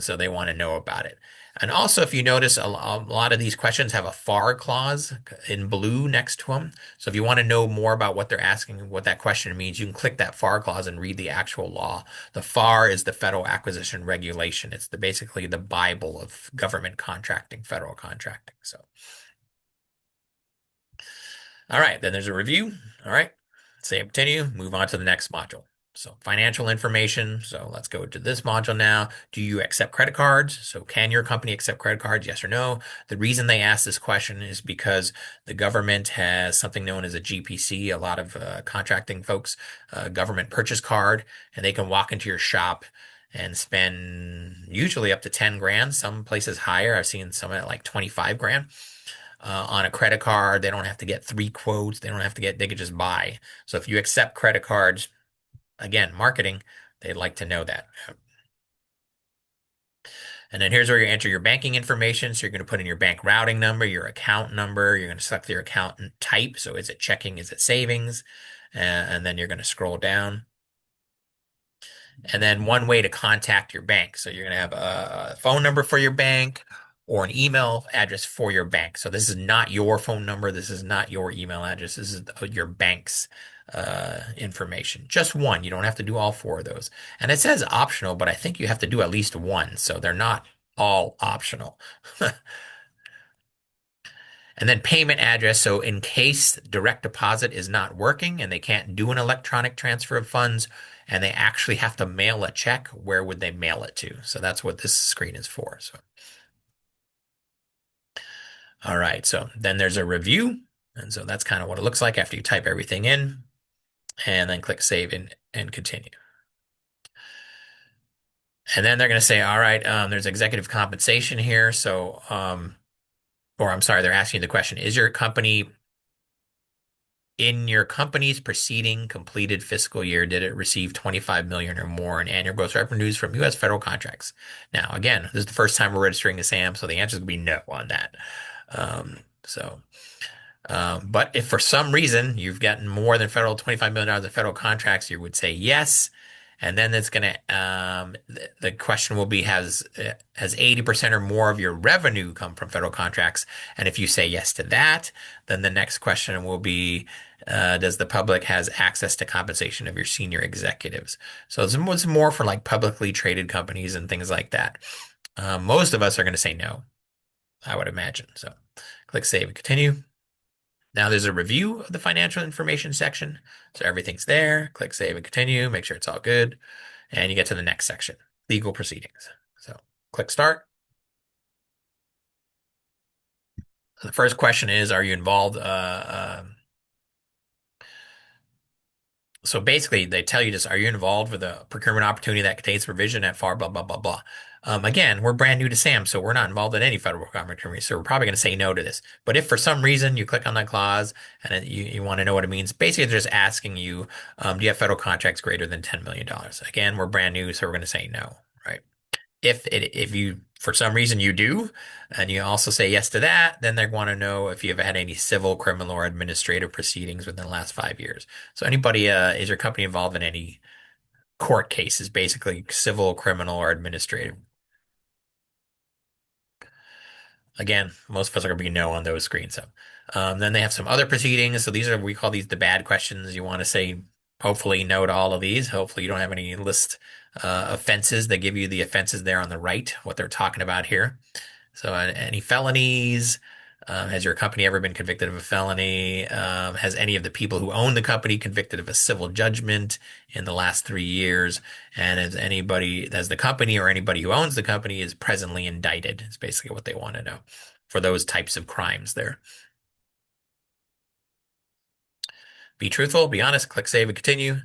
So they want to know about it. And also, if you notice, a lot of these questions have a FAR clause in blue next to them. So if you want to know more about what they're asking, what that question means, you can click that FAR clause and read the actual law. The FAR is the Federal Acquisition Regulation. It's basically the Bible of government contracting, federal contracting. So. All right, then there's a review. All right, say continue, move on to the next module. So financial information. So let's go to this module now. Do you accept credit cards? So can your company accept credit cards? Yes or no? The reason they ask this question is because the government has something known as a GPC, a lot of contracting folks, government purchase card, and they can walk into your shop and spend usually up to 10 grand, some places higher. I've seen some at like 25 grand on a credit card. They don't have to get three quotes. They could just buy. So if you accept credit cards, again, marketing, they'd like to know that. And then here's where you enter your banking information. So you're going to put in your bank routing number, your account number. You're going to select your account type. So is it checking? Is it savings? And then you're going to scroll down. And then one way to contact your bank. So you're going to have a phone number for your bank or an email address for your bank. So this is not your phone number. This is not your email address. This is your bank's information. Just one. You don't have to do all four of those. And it says optional, but I think you have to do at least one. So they're not all optional. And then payment address. So in case direct deposit is not working and they can't do an electronic transfer of funds and they actually have to mail a check, where would they mail it to? So that's what this screen is for. So, all right. So then there's a review. And so that's kind of what it looks like after you type everything in and then click save and continue. And then they're going to say, all right, there's executive compensation here. So, or I'm sorry, they're asking you the question, is your company in your company's preceding completed fiscal year, did it receive 25 million or more in annual gross revenues from U.S. federal contracts? Now, again, this is the first time we're registering a SAM, so the answer is going to be no on that. So but if for some reason you've gotten more than federal $25 million in federal contracts, you would say yes. And then it's going to, the question will be, has 80% or more of your revenue come from federal contracts? And if you say yes to that, then the next question will be, does the public has access to compensation of your senior executives? So it's more for like publicly traded companies and things like that. Most of us are going to say no, I would imagine. So click save and continue. Now there's a review of the financial information section. So everything's there. Click save and continue. Make sure it's all good. And you get to the next section, legal proceedings. So click start. So the first question is, are you involved? So basically, they tell you just, are you involved with a procurement opportunity that contains provision at FAR, blah, blah, blah, blah. Again, we're brand new to SAM, so we're not involved in any federal opportunity. So we're probably going to say no to this. But if for some reason you click on that clause and you want to know what it means, basically they're just asking you, do you have federal contracts greater than $10 million? Again, we're brand new, so we're going to say no, right? If you for some reason you do, and you also say yes to that, then they want to know if you've had any civil, criminal, or administrative proceedings within the last 5 years. So anybody, is your company involved in any court cases, basically civil, criminal, or administrative? Again, most of us are going to be no on those screens. So, then they have some other proceedings. So these are, we call these the bad questions. You want to say, hopefully, no to all of these. Hopefully, you don't have any list offenses. They give you the offenses there on the right, what they're talking about here. So, any felonies? Has your company ever been convicted of a felony? Has any of the people who own the company convicted of a civil judgment in the last 3 years? And has the company or anybody who owns the company is presently indicted? It's basically what they want to know for those types of crimes there. Be truthful, be honest, click save and continue.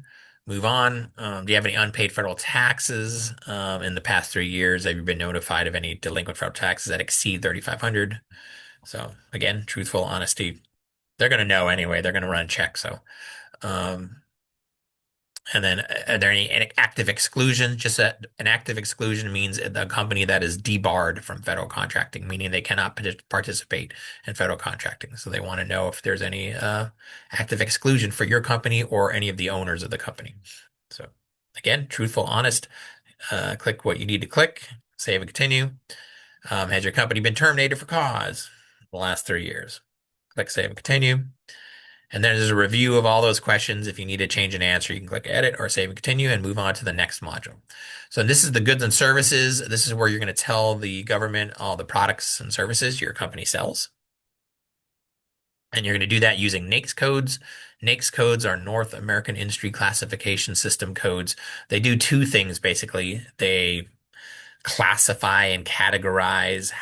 Move on. Do you have any unpaid federal taxes in the past 3 years? Have you been notified of any delinquent federal taxes that exceed 3,500? So again, truthful honesty. They're going to know anyway. They're going to run checks. So, um, and then are there any active exclusion? Just that an active exclusion means a company that is debarred from federal contracting, meaning they cannot participate in federal contracting. So they want to know if there's any active exclusion for your company or any of the owners of the company. So again, truthful, honest. Click what you need to click. Save and continue. Has your company been terminated for cause in the last 3 years? Click save and continue. And then there's a review of all those questions. If you need to change an answer, you can click edit or save and continue and move on to the next module. So this is the goods and services. This is where you're going to tell the government all the products and services your company sells. And you're going to do that using NAICS codes. NAICS codes are North American Industry Classification System codes. They do two things basically. They classify and categorize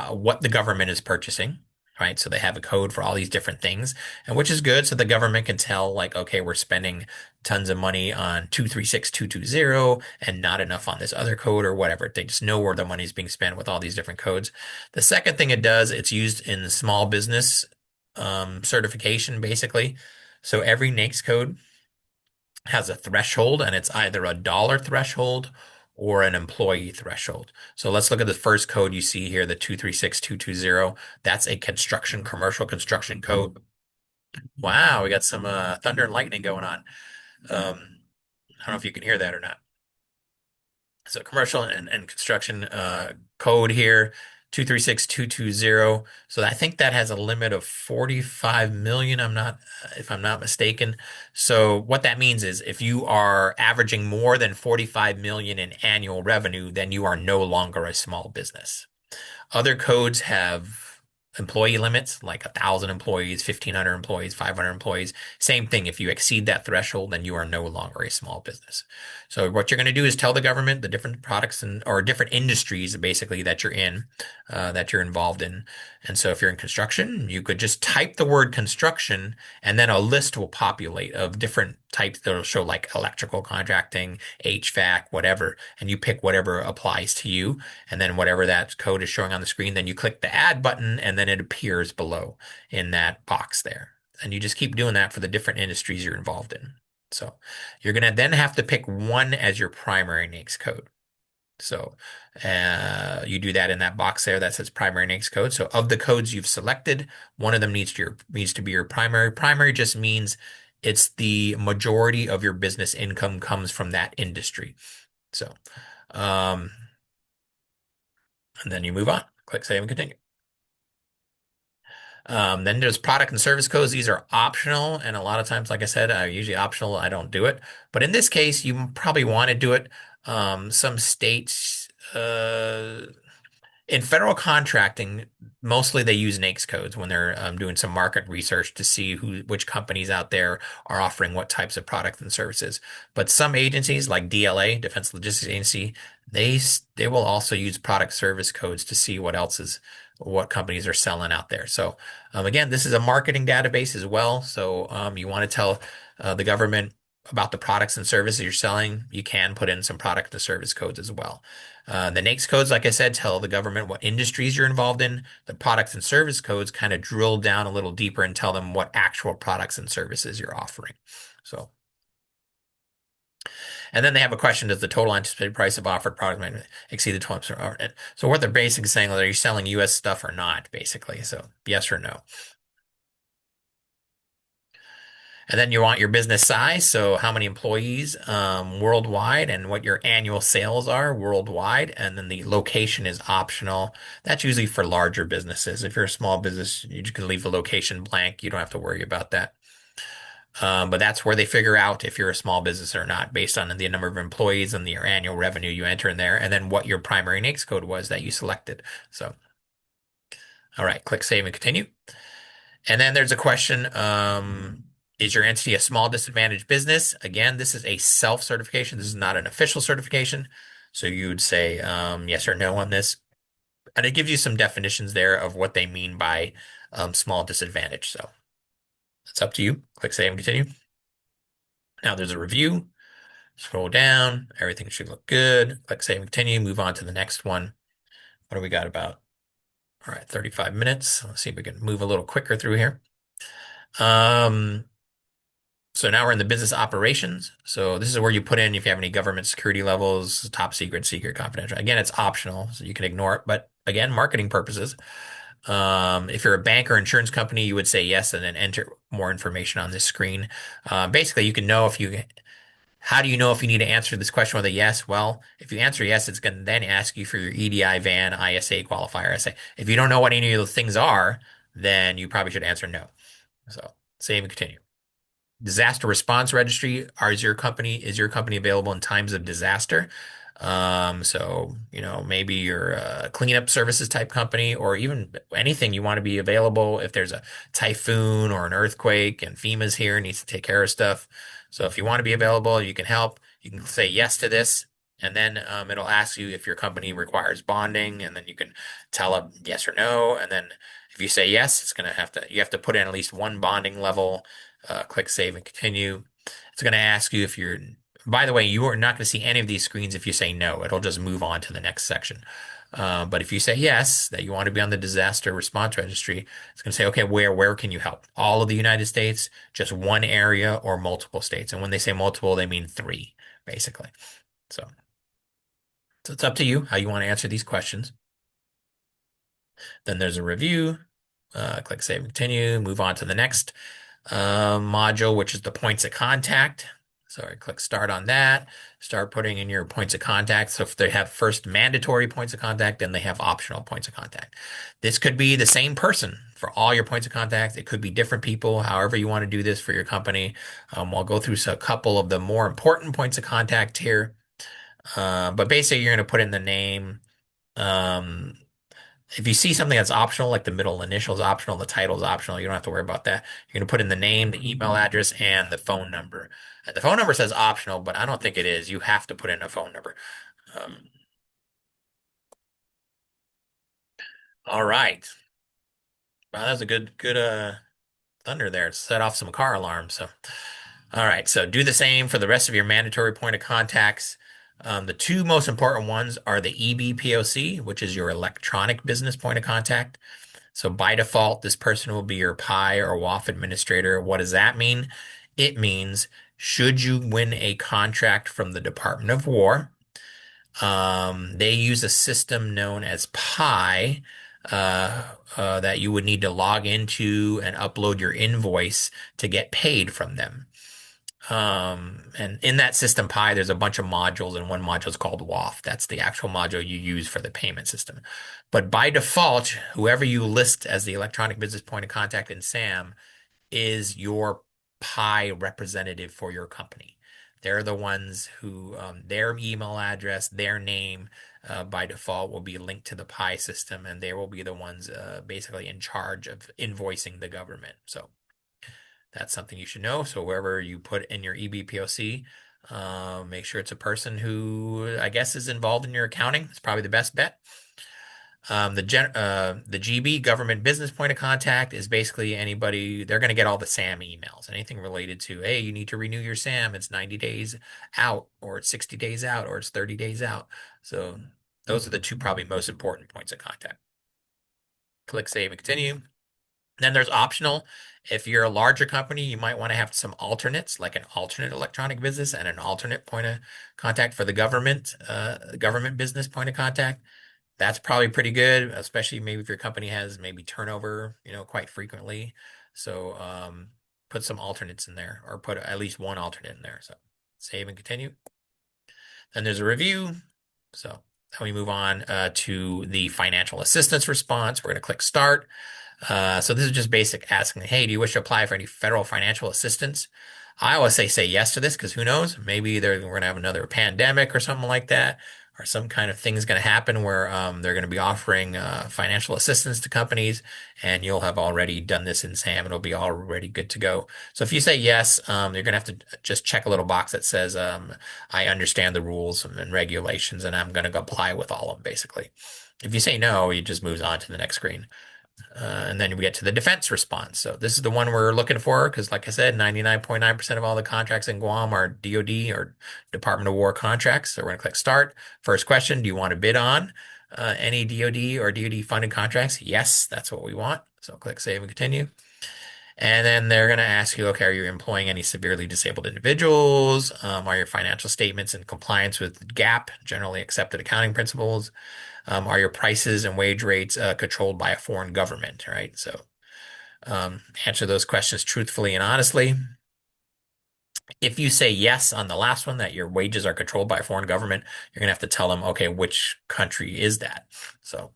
what the government is purchasing, right? So they have a code for all these different things, and which is good. So the government can tell, like, okay, we're spending tons of money on 236220 and not enough on this other code or whatever. They just know where the money is being spent with all these different codes. The second thing it does, it's used in small business certification, basically. So every NAICS code has a threshold, and it's either a dollar threshold or an employee threshold. So let's look at the first code you see here, the 236220. That's a commercial construction code. Wow, we got some thunder and lightning going on. I don't know if you can hear that or not. So commercial and construction code here, 236220. So I think that has a limit of 45 million. If I'm not mistaken. So what that means is if you are averaging more than 45 million in annual revenue, then you are no longer a small business. Other codes have employee limits, like 1,000 employees, 1,500 employees, 500 employees. Same thing. If you exceed that threshold, then you are no longer a small business. So what you're going to do is tell the government the different products and or different industries basically that you're in, that you're involved in. And so if you're in construction, you could just type the word construction, and then a list will populate of different types that'll show like electrical contracting, HVAC, whatever, and you pick whatever applies to you. And then whatever that code is showing on the screen, then you click the add button and then it appears below in that box there. And you just keep doing that for the different industries you're involved in. So you're going to then have to pick one as your primary NAICS code. So you do that in that box there that says primary NAICS code. So of the codes you've selected, one of them needs to be your primary. Primary just means it's the majority of your business income comes from that industry. So, um, and then you move on. Click save and continue. Then there's product and service codes. These are optional, and a lot of times, like I said, usually optional. I don't do it, but in this case, you probably want to do it. Some states, in federal contracting, mostly they use NAICS codes when they're doing some market research to see which companies out there are offering what types of products and services. But some agencies like DLA, Defense Logistics Agency, they will also use product service codes to see what companies are selling out there. So again, this is a marketing database as well. So you want to tell the government about the products and services you're selling. You can put in some product to service codes as well. The NAICS codes, like I said, tell the government what industries you're involved in. The products and service codes kind of drill down a little deeper and tell them what actual products and services you're offering. So, and then they have a question: does the total anticipated price of offered product might exceed the 20%? So what they're basically saying is, are you selling U.S. stuff or not, basically? So yes or no. And then you want your business size, so how many employees worldwide and what your annual sales are worldwide. And then the location is optional. That's usually for larger businesses. If you're a small business, you can leave the location blank. You don't have to worry about that. But that's where they figure out if you're a small business or not, based on the number of employees and your annual revenue you enter in there, and then what your primary NAICS code was that you selected. So, all right, click save and continue. And then there's a question, is your entity a small disadvantaged business? Again, this is a self-certification. This is not an official certification. So you would say yes or no on this. And it gives you some definitions there of what they mean by small disadvantage. So it's up to you. Click save and continue. Now there's a review. Scroll down. Everything should look good. Click save and continue. Move on to the next one. What do we got about? All right, 35 minutes. Let's see if we can move a little quicker through here. So now we're in the business operations. So this is where you put in if you have any government security levels, top secret, secret, confidential. Again, it's optional, so you can ignore it. But again, marketing purposes. If you're a bank or insurance company, you would say yes and then enter more information on this screen. Basically, you can know how do you know if you need to answer this question with a yes? Well, if you answer yes, it's going to then ask you for your EDI, VAN, ISA, qualifier, SA. If you don't know what any of those things are, then you probably should answer no. So save and continue. Disaster response registry. Is your company available in times of disaster? So, maybe you're a cleanup services type company, or even anything you want to be available if there's a typhoon or an earthquake and FEMA's here and needs to take care of stuff. So if you want to be available, you can help. You can say yes to this, and then it'll ask you if your company requires bonding, and then you can tell them yes or no. And then if you say yes, you have to put in at least one bonding level. Click save and continue. It's going to ask you if you're, by the way, you are not going to see any of these screens if you say no. It'll just move on to the next section. But if you say yes, that you want to be on the disaster response registry, it's going to say, okay, where can you help? All of the United States, just one area, or multiple states. And when they say multiple, they mean three, basically. So it's up to you how you want to answer these questions. Then there's a review. Click save and continue. Move on to the next module, which is the points of contact. So I click start on that, start putting in your points of contact. So if they have first mandatory points of contact, then they have optional points of contact. This could be the same person for all your points of contact. It could be different people, however you want to do this for your company. I'll go through a couple of the more important points of contact here. But basically, you're going to put in the name, If you see something that's optional, like the middle initial is optional, the title is optional, you don't have to worry about that. You're going to put in the name, the email address, and the phone number. And the phone number says optional, but I don't think it is. You have to put in a phone number. Um, all right. Wow, that was a good thunder there. Set off some car alarms. So, all right. So do the same for the rest of your mandatory point of contacts. The two most important ones are the EBPOC, which is your electronic business point of contact. So by default, this person will be your PI or WAF administrator. What does that mean? It means should you win a contract from the Department of War, they use a system known as Pi, that you would need to log into and upload your invoice to get paid from them. And in that system Pi, there's a bunch of modules, and one module is called WAF. That's the actual module you use for the payment system. But by default, whoever you list as the electronic business point of contact in SAM is your Pi representative for your company. They're the ones who, their email address, their name, by default will be linked to the Pi system, and they will be the ones basically in charge of invoicing the government. So that's something you should know. So wherever you put in your EBPOC, make sure it's a person who I guess is involved in your accounting. It's probably the best bet. The GB government business point of contact is basically anybody, they're going to get all the SAM emails, anything related to, hey, you need to renew your SAM. It's 90 days out, or it's 60 days out, or it's 30 days out. So those are the two probably most important points of contact. Click save and continue. Then there's optional. If you're a larger company, you might want to have some alternates, like an alternate electronic business and an alternate point of contact for the government business point of contact. That's probably pretty good, especially maybe if your company has maybe turnover, quite frequently. So put some alternates in there, or put at least one alternate in there. So save and continue. Then there's a review. So then we move on to the financial assistance response. We're going to click start. So this is just basic asking, hey, do you wish to apply for any federal financial assistance? I always say yes to this because who knows? Maybe we're going to have another pandemic or something like that, or some kind of thing is going to happen where they're going to be offering financial assistance to companies, and you'll have already done this in SAM, and it'll be already good to go. So if you say yes, you're going to have to just check a little box that says, I understand the rules and regulations, and I'm going to go apply with all of them, basically. If you say no, it just moves on to the next screen. And then we get to the defense response. So this is the one we're looking for because, like I said, 99.9% of all the contracts in Guam are DoD or Department of War contracts. So we're going to click Start. First question, do you want to bid on any DoD or DoD funded contracts? Yes, that's what we want. So click Save and Continue. And then they're going to ask you, okay, are you employing any severely disabled individuals? Are your financial statements in compliance with GAAP, generally accepted accounting principles? Are your prices and wage rates controlled by a foreign government, right? So answer those questions truthfully and honestly. If you say yes on the last one, that your wages are controlled by a foreign government, you're going to have to tell them, okay, which country is that? So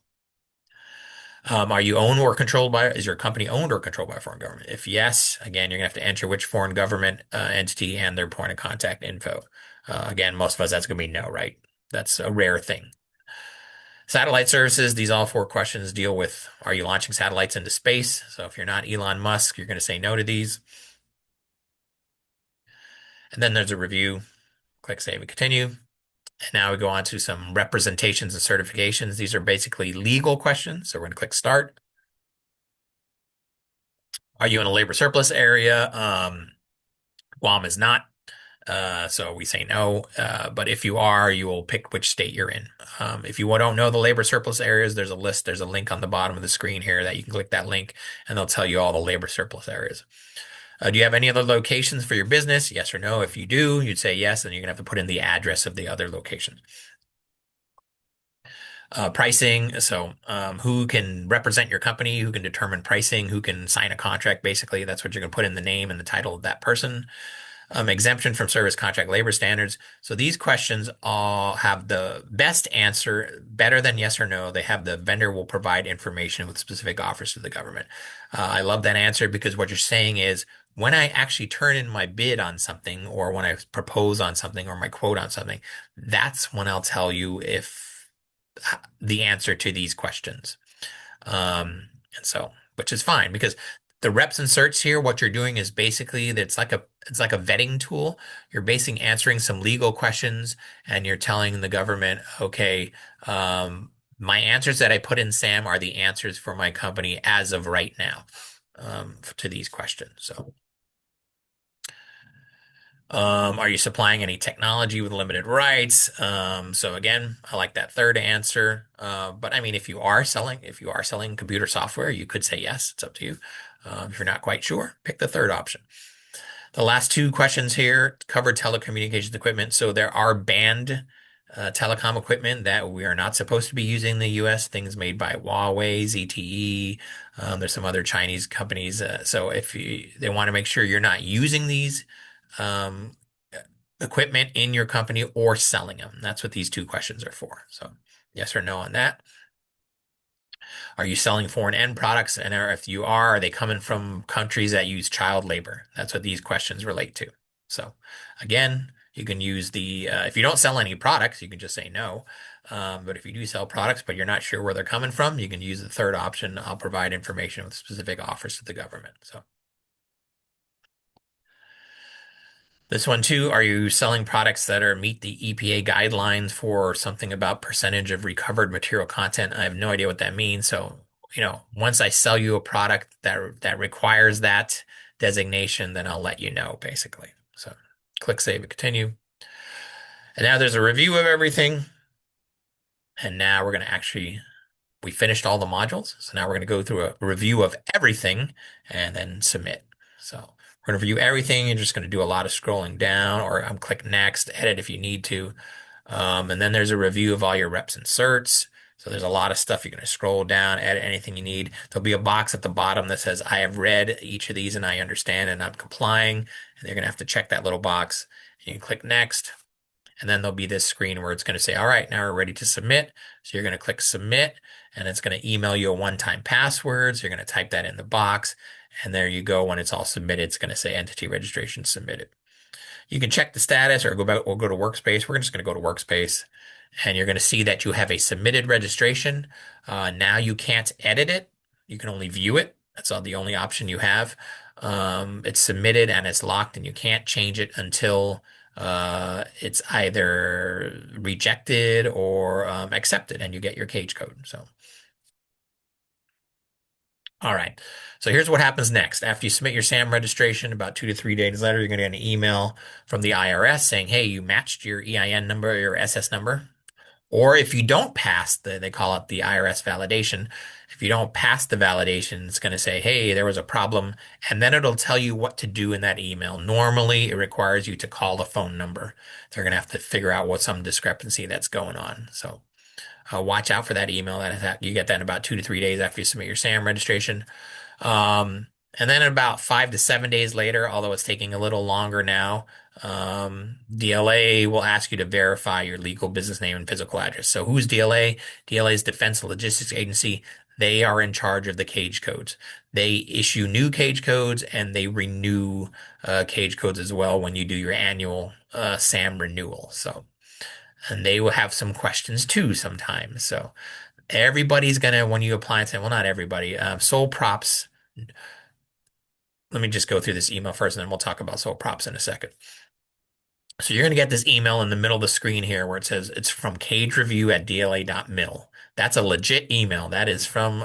are you owned or controlled by, is your company owned or controlled by a foreign government? If yes, again, you're going to have to enter which foreign government entity and their point of contact info. Again, most of us, that's going to be no, right? That's a rare thing. Satellite services, these all four questions deal with, are you launching satellites into space? So if you're not Elon Musk, you're going to say no to these. And then there's a review. Click Save and Continue. And now we go on to some representations and certifications. These are basically legal questions. So we're going to click Start. Are you in a labor surplus area? Guam is not. So we say no. But if you are, you will pick which state you're in. If you don't know the labor surplus areas, there's a list. There's a link on the bottom of the screen here that you can click that link, and they'll tell you all the labor surplus areas. Do you have any other locations for your business? Yes or no. If you do, you'd say yes, and you're gonna have to put in the address of the other location. Pricing. So, who can represent your company? Who can determine pricing? Who can sign a contract? Basically, that's what you're gonna put in the name and the title of that person. Exemption from service contract labor standards. So these questions all have the best answer, better than yes or no. They have the vendor will provide information with specific offers to the government. I love that answer because what you're saying is when I actually turn in my bid on something, or when I propose on something, or my quote on something, that's when I'll tell you if the answer to these questions. And so, which is fine because the reps and certs here, what you're doing is basically it's like a vetting tool. You're basically answering some legal questions and you're telling the government, okay, my answers that I put in SAM are the answers for my company as of right now, to these questions. So. Are you supplying any technology with limited rights? So again, I like that third answer. But I mean, if you are selling computer software, you could say yes. It's up to you. If you're not quite sure, pick the third option. The last two questions here cover telecommunications equipment. So there are banned telecom equipment that we are not supposed to be using in the U.S. Things made by Huawei, ZTE. There's some other Chinese companies. So if they want to make sure you're not using these um, equipment in your company or selling them. That's what these two questions are for. So yes or no on that. Are you selling foreign end products? And if you are they coming from countries that use child labor? That's what these questions relate to. So again, you can use if you don't sell any products, you can just say no. But if you do sell products, but you're not sure where they're coming from, you can use the third option. I'll provide information with specific offers to the government. So this one too, are you selling products that meet the EPA guidelines for something about percentage of recovered material content? I have no idea what that means. So, once I sell you a product that requires that designation, then I'll let you know, basically. So click save and continue. And now there's a review of everything. And now we finished all the modules. So now we're going to go through a review of everything and then submit. So we're going to review everything. You're just going to do a lot of scrolling down or click next, edit if you need to. And then there's a review of all your reps and certs. So there's a lot of stuff. You're going to scroll down, edit anything you need. There'll be a box at the bottom that says, I have read each of these and I understand and I'm complying. And you're going to have to check that little box. You can click next. And then there'll be this screen where it's going to say, all right, now we're ready to submit. So you're going to click submit and it's going to email you a one-time password. So you're going to type that in the box. And there you go. When it's all submitted, it's going to say entity registration submitted. You can check the status or go back or go to Workspace. We're just going to go to Workspace and you're going to see that you have a submitted registration. Now you can't edit it. You can only view it. That's the only option you have. It's submitted and it's locked and you can't change it until it's either rejected or accepted and you get your cage code. So, all right. So here's what happens next. After you submit your SAM registration, about 2 to 3 days later, you're going to get an email from the IRS saying, hey, you matched your EIN number or your SS number. Or if you don't pass they call it the IRS validation. If you don't pass the validation, it's going to say, hey, there was a problem. And then it'll tell you what to do in that email. Normally, it requires you to call the phone number. They're going to have to figure out what some discrepancy that's going on. So watch out for that email. You get that in about 2 to 3 days after you submit your SAM registration. Um, and then about 5 to 7 days later, although it's taking a little longer now, DLA will ask you to verify your legal business name and physical address. So who's DLA? DLA is Defense Logistics Agency. They are in charge of the cage codes. They issue new cage codes and they renew cage codes as well when you do your annual SAM renewal. So, and they will have some questions too sometimes. So everybody's gonna, when you apply and say, well, not everybody, sole props. Let me just go through this email first and then we'll talk about sole props in a second. So you're going to get this email in the middle of the screen here where it says it's from cagereview@dla.mil. That's a legit email. That is from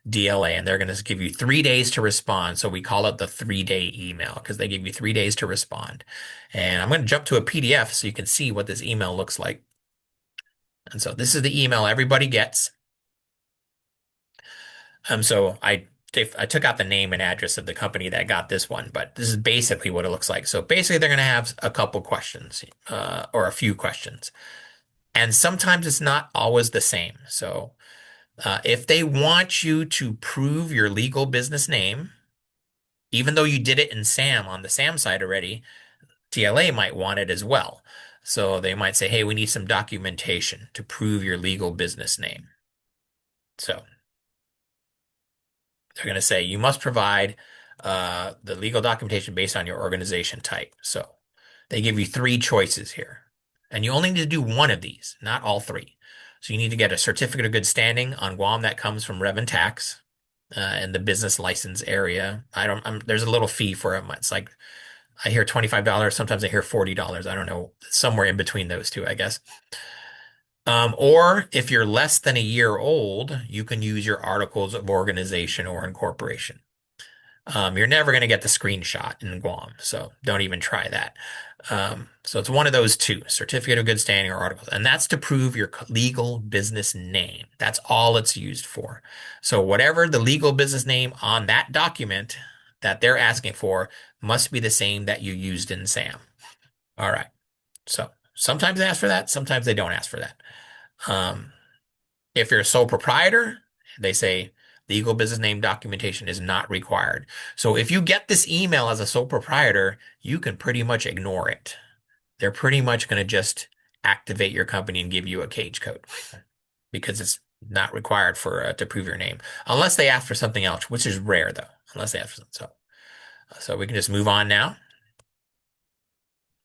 DLA, and they're going to give you 3 days to respond. So we call it the 3-day email because they give you 3 days to respond. And I'm going to jump to a PDF so you can see what this email looks like. And so this is the email everybody gets. So I took out the name and address of the company that got this one, but this is basically what it looks like. So basically, they're going to have a couple questions, or a few questions, and sometimes it's not always the same. So if they want you to prove your legal business name, even though you did it in SAM on the SAM side already, TLA might want it as well. So they might say, hey, we need some documentation to prove your legal business name. So they're going to say you must provide the legal documentation based on your organization type. So they give you three choices here. And you only need to do one of these, not all three. So you need to get a certificate of good standing on Guam that comes from Rev and Tax in the business license area. There's a little fee for it. It's like I hear $25. Sometimes I hear $40. I don't know, somewhere in between those two, I guess. Or if you're less than a year old, you can use your articles of organization or incorporation. You're never going to get the screenshot in Guam, so don't even try that. So it's one of those two, certificate of good standing or articles, and that's to prove your legal business name. That's all it's used for. So whatever the legal business name on that document that they're asking for must be the same that you used in SAM. All right. So sometimes they ask for that, sometimes they don't ask for that. Um, if you're a sole proprietor, they say legal business name documentation is not required. So if you get this email as a sole proprietor, you can pretty much ignore it. They're pretty much going to just activate your company and give you a cage code because it's not required for to prove your name, unless they ask for something else, which is rare though. Unless they ask for something. So we can just move on now.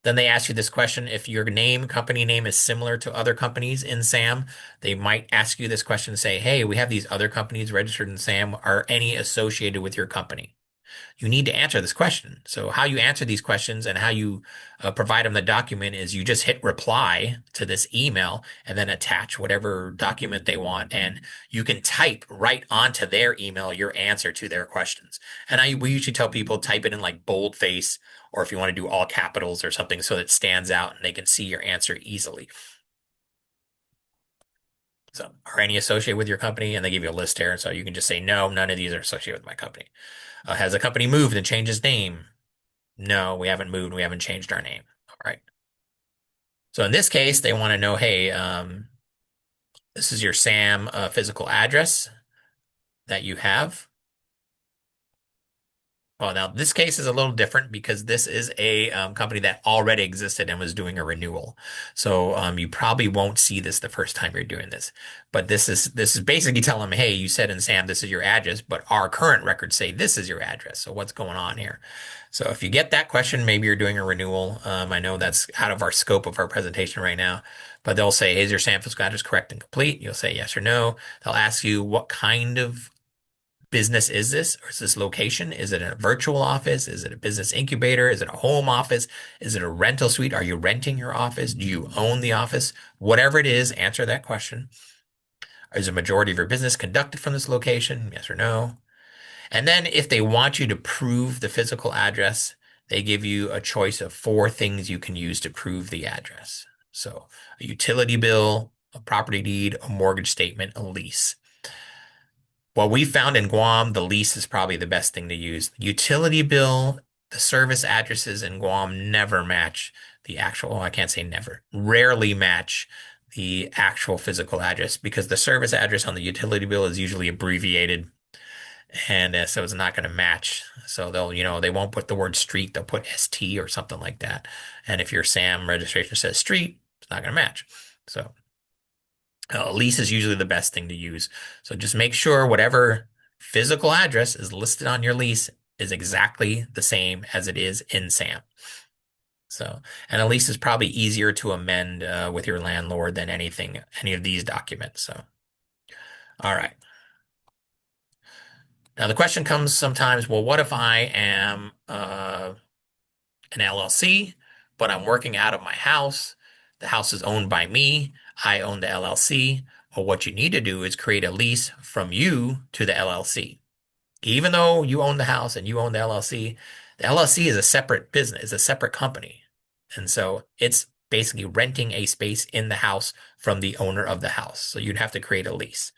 Then they ask you this question. If your name, company name is similar to other companies in SAM, they might ask you this question and say, hey, we have these other companies registered in SAM. Are any associated with your company? You need to answer this question. So how you answer these questions and how you provide them the document is you just hit reply to this email and then attach whatever document they want. And you can type right onto their email your answer to their questions. And we usually tell people type it in like boldface, or if you want to do all capitals or something so that it stands out and they can see your answer easily. So are any associated with your company? And they give you a list here. So you can just say, no, none of these are associated with my company. Has the company moved and changed its name? No, we haven't moved. We haven't changed our name. All right. So in this case, they want to know, hey, this is your SAM physical address that you have. Well, now this case is a little different because this is a company that already existed and was doing a renewal. So you probably won't see this the first time you're doing this. But this is basically telling them, hey, you said in SAM this is your address, but our current records say this is your address. So what's going on here? So if you get that question, maybe you're doing a renewal. I know that's out of our scope of our presentation right now, but they'll say, is your SAM physical address correct and complete? You'll say yes or no. They'll ask you what kind of business is this, or is this location? Is it a virtual office? Is it a business incubator? Is it a home office? Is it a rental suite? Are you renting your office? Do you own the office? Whatever it is, answer that question. Is a majority of your business conducted from this location? Yes or no? And then if they want you to prove the physical address, they give you a choice of four things you can use to prove the address. So a utility bill, a property deed, a mortgage statement, a lease. What we found in Guam, the lease is probably the best thing to use. Utility bill, the service addresses in Guam never match the actual, I can't say never, rarely match the actual physical address because the service address on the utility bill is usually abbreviated and so it's not going to match. So they won't put the word street, they'll put ST or something like that. And if your SAM registration says street, it's not going to match. So a lease is usually the best thing to use. So just make sure whatever physical address is listed on your lease is exactly the same as it is in SAM. So, and a lease is probably easier to amend with your landlord than any of these documents. So, all right. Now the question comes sometimes, well, what if I am an LLC, but I'm working out of my house? The house is owned by me. I own the LLC. Well, what you need to do is create a lease from you to the LLC. Even though you own the house and you own the LLC is a separate business, is a separate company. And so it's basically renting a space in the house from the owner of the house. So you'd have to create a lease.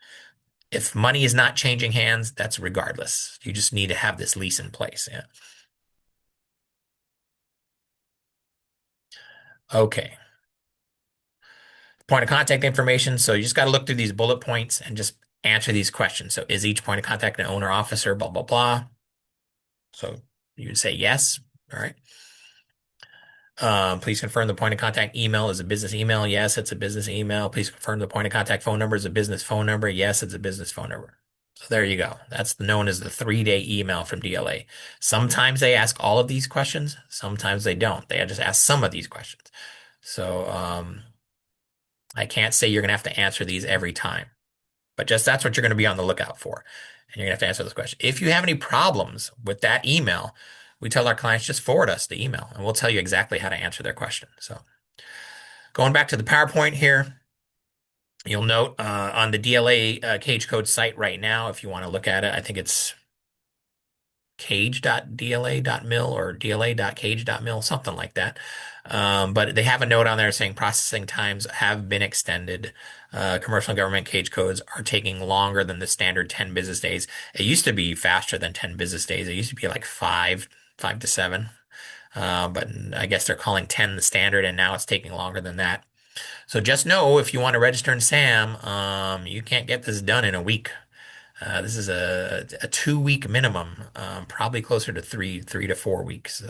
If money is not changing hands, that's regardless. You just need to have this lease in place. Yeah. Okay. Point of contact information. So you just got to look through these bullet points and just answer these questions. So is each point of contact an owner officer, blah, blah, blah. So you would say yes. All right. Please confirm the point of contact email is a business email. Yes, it's a business email. Please confirm the point of contact phone number is a business phone number. Yes, it's a business phone number. So there you go. That's known as the 3-day email from DLA. Sometimes they ask all of these questions. Sometimes they don't. They just ask some of these questions. So, I can't say you're going to have to answer these every time, but just that's what you're going to be on the lookout for. And you're going to have to answer this question. If you have any problems with that email, we tell our clients just forward us the email and we'll tell you exactly how to answer their question. So going back to the PowerPoint here, you'll note on the DLA cage code site right now, if you want to look at it, I think it's cage.dla.mil or dla.cage.mil, something like that. But they have a note on there saying processing times have been extended. Commercial and government cage codes are taking longer than the standard 10 business days. It used to be faster than 10 business days. It used to be like five to seven. But I guess they're calling 10 the standard, and now it's taking longer than that. So just know if you want to register in SAM, you can't get this done in a week. This is a 2 week minimum, probably closer to three to 4 weeks.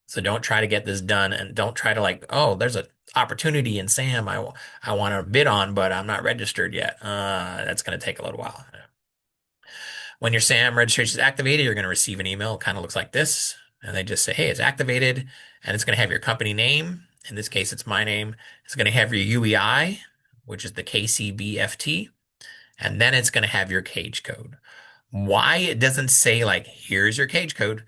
So don't try to get this done, and don't try to like, oh, there's an opportunity in SAM I want to bid on, but I'm not registered yet. That's going to take a little while. When your SAM registration is activated, you're going to receive an email. It kind of looks like this, and they just say, hey, it's activated, and it's going to have your company name. In this case, it's my name. It's going to have your UEI, which is the KCBFT. And then it's going to have your cage code. Why it doesn't say like, here's your cage code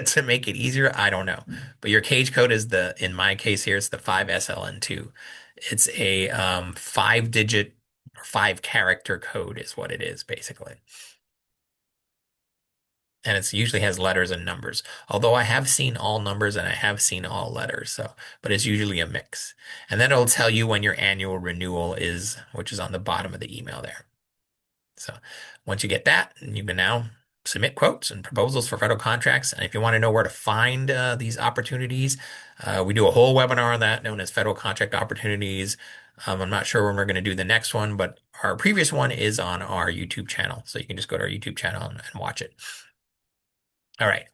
to make it easier, I don't know. But your cage code is in my case here, it's the 5SLN2. It's a 5 digit or 5 character code is what it is basically. And it usually has letters and numbers. Although I have seen all numbers and I have seen all letters, but it's usually a mix. And then it'll tell you when your annual renewal is, which is on the bottom of the email there. So once you get that, you can now submit quotes and proposals for federal contracts. And if you want to know where to find these opportunities, we do a whole webinar on that known as Federal Contract Opportunities. I'm not sure when we're going to do the next one, but our previous one is on our YouTube channel. So you can just go to our YouTube channel and watch it. All right.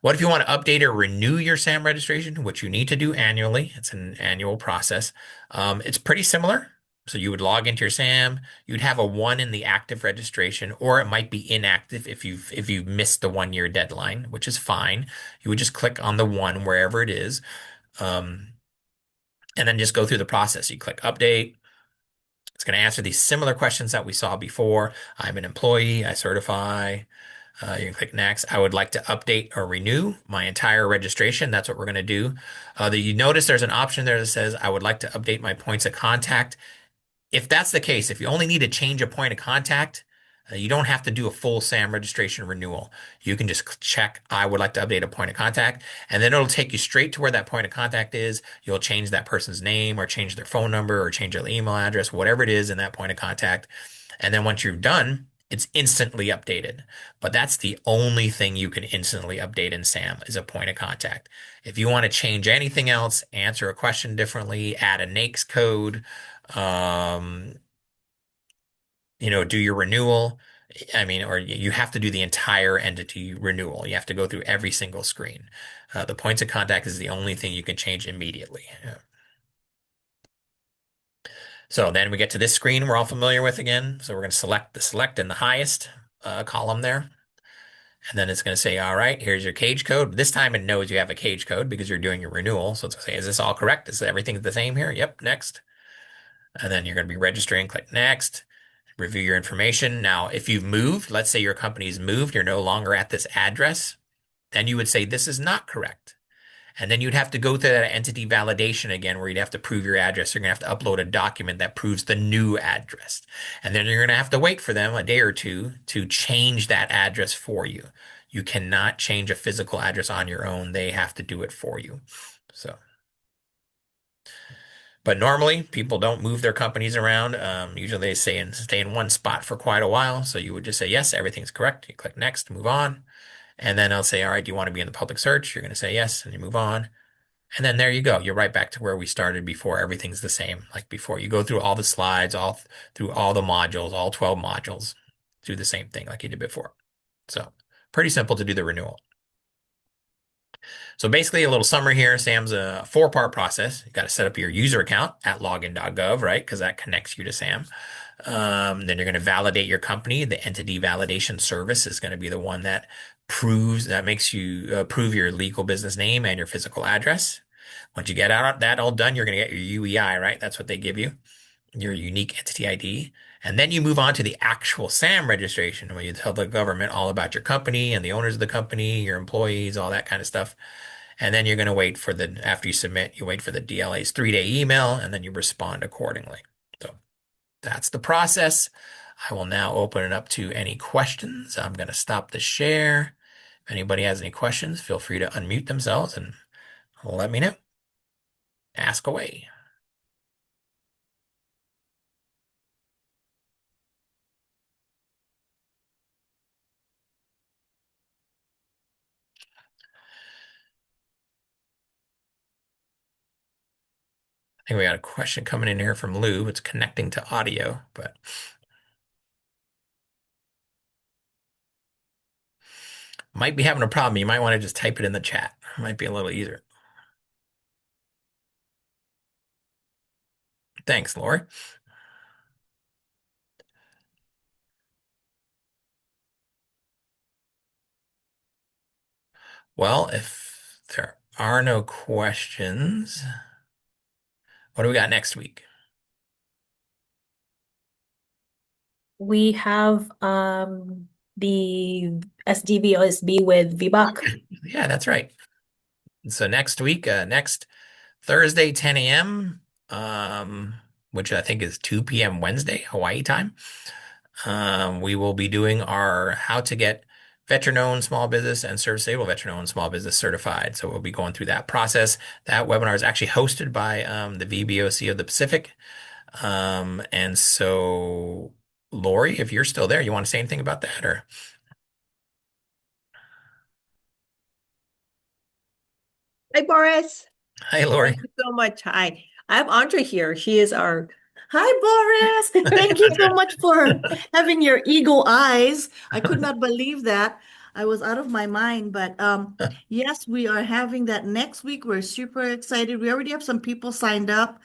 What if you want to update or renew your SAM registration, which you need to do annually? It's an annual process. It's pretty similar. So you would log into your SAM, you'd have a 1 in the active registration, or it might be inactive if you've missed the 1 year deadline, which is fine. You would just click on the 1 wherever it is, and then just go through the process. You click update. It's going to answer these similar questions that we saw before. I'm an employee. I certify. You can click next. I would like to update or renew my entire registration. That's what we're going to do. You notice there's an option there that says I would like to update my points of contact. If that's the case, if you only need to change a point of contact, you don't have to do a full SAM registration renewal. You can just check, I would like to update a point of contact, and then it'll take you straight to where that point of contact is. You'll change that person's name or change their phone number or change their email address, whatever it is in that point of contact. And then once you're done, it's instantly updated. But that's the only thing you can instantly update in SAM is a point of contact. If you want to change anything else, answer a question differently, add a NAICS code, um, do your renewal. I mean, or you have to do the entire entity renewal. You have to go through every single screen. The points of contact is the only thing you can change immediately. So then we get to this screen we're all familiar with again. So we're going to select the select in the highest column there. And then it's going to say, all right, here's your cage code. This time it knows you have a cage code because you're doing your renewal. So it's going to say, is this all correct? Is everything the same here? Yep, next. And then you're going to be registering, click next, review your information. Now, if you've moved, let's say your company's moved, you're no longer at this address, then you would say this is not correct. And then you'd have to go through that entity validation again, where you'd have to prove your address. You're going to have to upload a document that proves the new address. And then you're going to have to wait for them a day or two to change that address for you. You cannot change a physical address on your own. They have to do it for you. So, but normally people don't move their companies around. Usually they stay in one spot for quite a while. So you would just say, yes, everything's correct. You click next, move on. And then I'll say, all right, do you want to be in the public search? You're going to say yes, and you move on. And then there you go. You're right back to where we started before. Everything's the same. Like before, you go through all the slides, through all the modules, all 12 modules, do the same thing like you did before. So pretty simple to do the renewal. So basically a little summary here. SAM's a 4-part process. You got to set up your user account at login.gov, right? Because that connects you to SAM. Then you're going to validate your company. The entity validation service is going to be the one that makes you prove your legal business name and your physical address. Once you get out that all done, you're going to get your UEI, right? That's what they give you, your unique entity ID. And then you move on to the actual SAM registration, where you tell the government all about your company and the owners of the company, your employees, all that kind of stuff. And then you're going to wait for after you submit, you wait for the DLA's 3-day email, and then you respond accordingly. So that's the process. I will now open it up to any questions. I'm going to stop the share. If anybody has any questions, feel free to unmute themselves and let me know. Ask away. I think we got a question coming in here from Lou. It's connecting to audio, but might be having a problem. You might want to just type it in the chat. Might be a little easier. Thanks, Lori. Well, if there are no questions, what do we got next week? We have the SDVOSB with VBUC. Yeah, that's right. So next week, next Thursday, 10 a.m., which I think is 2 p.m. Wednesday, Hawaii time, we will be doing our how to get veteran-owned small business and service-able veteran-owned small business certified. So we'll be going through that process. That webinar is actually hosted by the VBOC of the Pacific. And so, Lori, if you're still there, you want to say anything about that, or? Hi, Boris. Hi, Thank Lori. you so much. Hi, I have Andrea here. She is our. Hi, Boris. Thank you so much for having your eagle eyes. I could not believe that. I was out of my mind, but yes, we are having that next week. We're super excited. We already have some people signed up,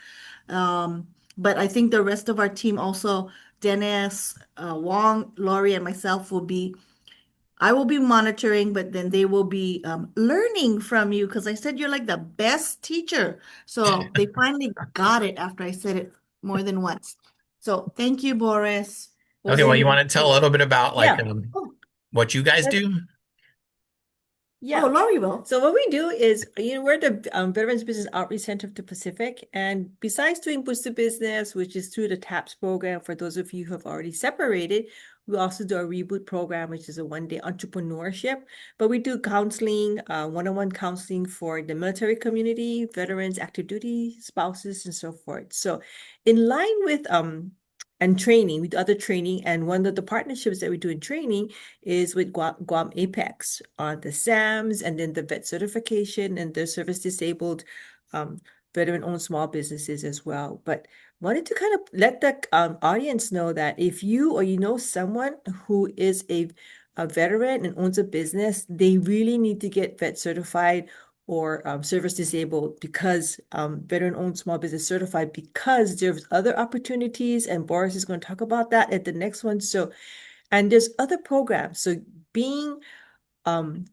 but I think the rest of our team also, Dennis, Wong, Lori, and myself will be. I will be monitoring, but then they will be learning from you because I said you're like the best teacher. So they finally got it after I said it more than once. So thank you, Boris. Was Okay, well, you in want to tell a little bit about like Yeah. Oh, what you guys that's do? Yeah. Lori will. So what we do is, we're the Veterans Business Outreach Center of the Pacific, and besides doing Boost to Business, which is through the TAPS program, for those of you who have already separated, we also do a Reboot program, which is a one-day entrepreneurship. But we do counseling, one-on-one counseling for the military community, veterans, active duty spouses, and so forth. So, in line with and training, we do other training, and one of the partnerships that we do in training is with Guam APEX on the SAMs and then the vet certification and the service disabled veteran-owned small businesses as well. But wanted to kind of let the audience know that if you or you know someone who is a veteran and owns a business, they really need to get vet certified or service disabled because veteran-owned small business certified, because there's other opportunities, and Boris is going to talk about that at the next one. So, and there's other programs. So being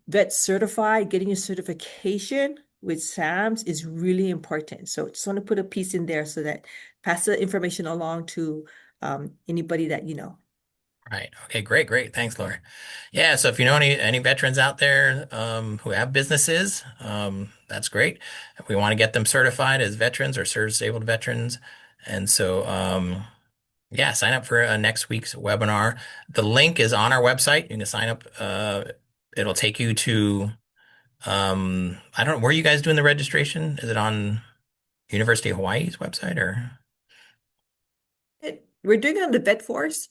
vet certified, getting your certification with SAMS is really important. So just want to put a piece in there so that pass the information along to anybody that you know. Right. Okay, great, great. Thanks, Lori. Yeah, so if you know any veterans out there who have businesses, that's great. If we want to get them certified as veterans or service-disabled veterans. And so yeah, sign up for next week's webinar. The link is on our website. You can sign up. It'll take you to I don't know, where are you guys doing the registration? Is it on University of Hawaii's website or We're doing it on the vet force.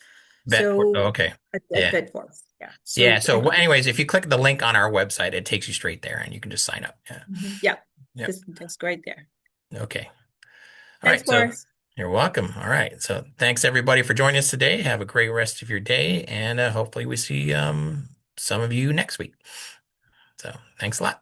Oh, So okay. at Yeah. vet force. Yeah. Yeah. So So, anyways, if you click the link on our website, it takes you straight there and you can just sign up. Yeah. yeah, Yep. that's great there. Okay. All Thanks, right. So, Boris. you're welcome. All right. So, thanks everybody for joining us today. Have a great rest of your day, and hopefully, we see some of you next week. So, thanks a lot.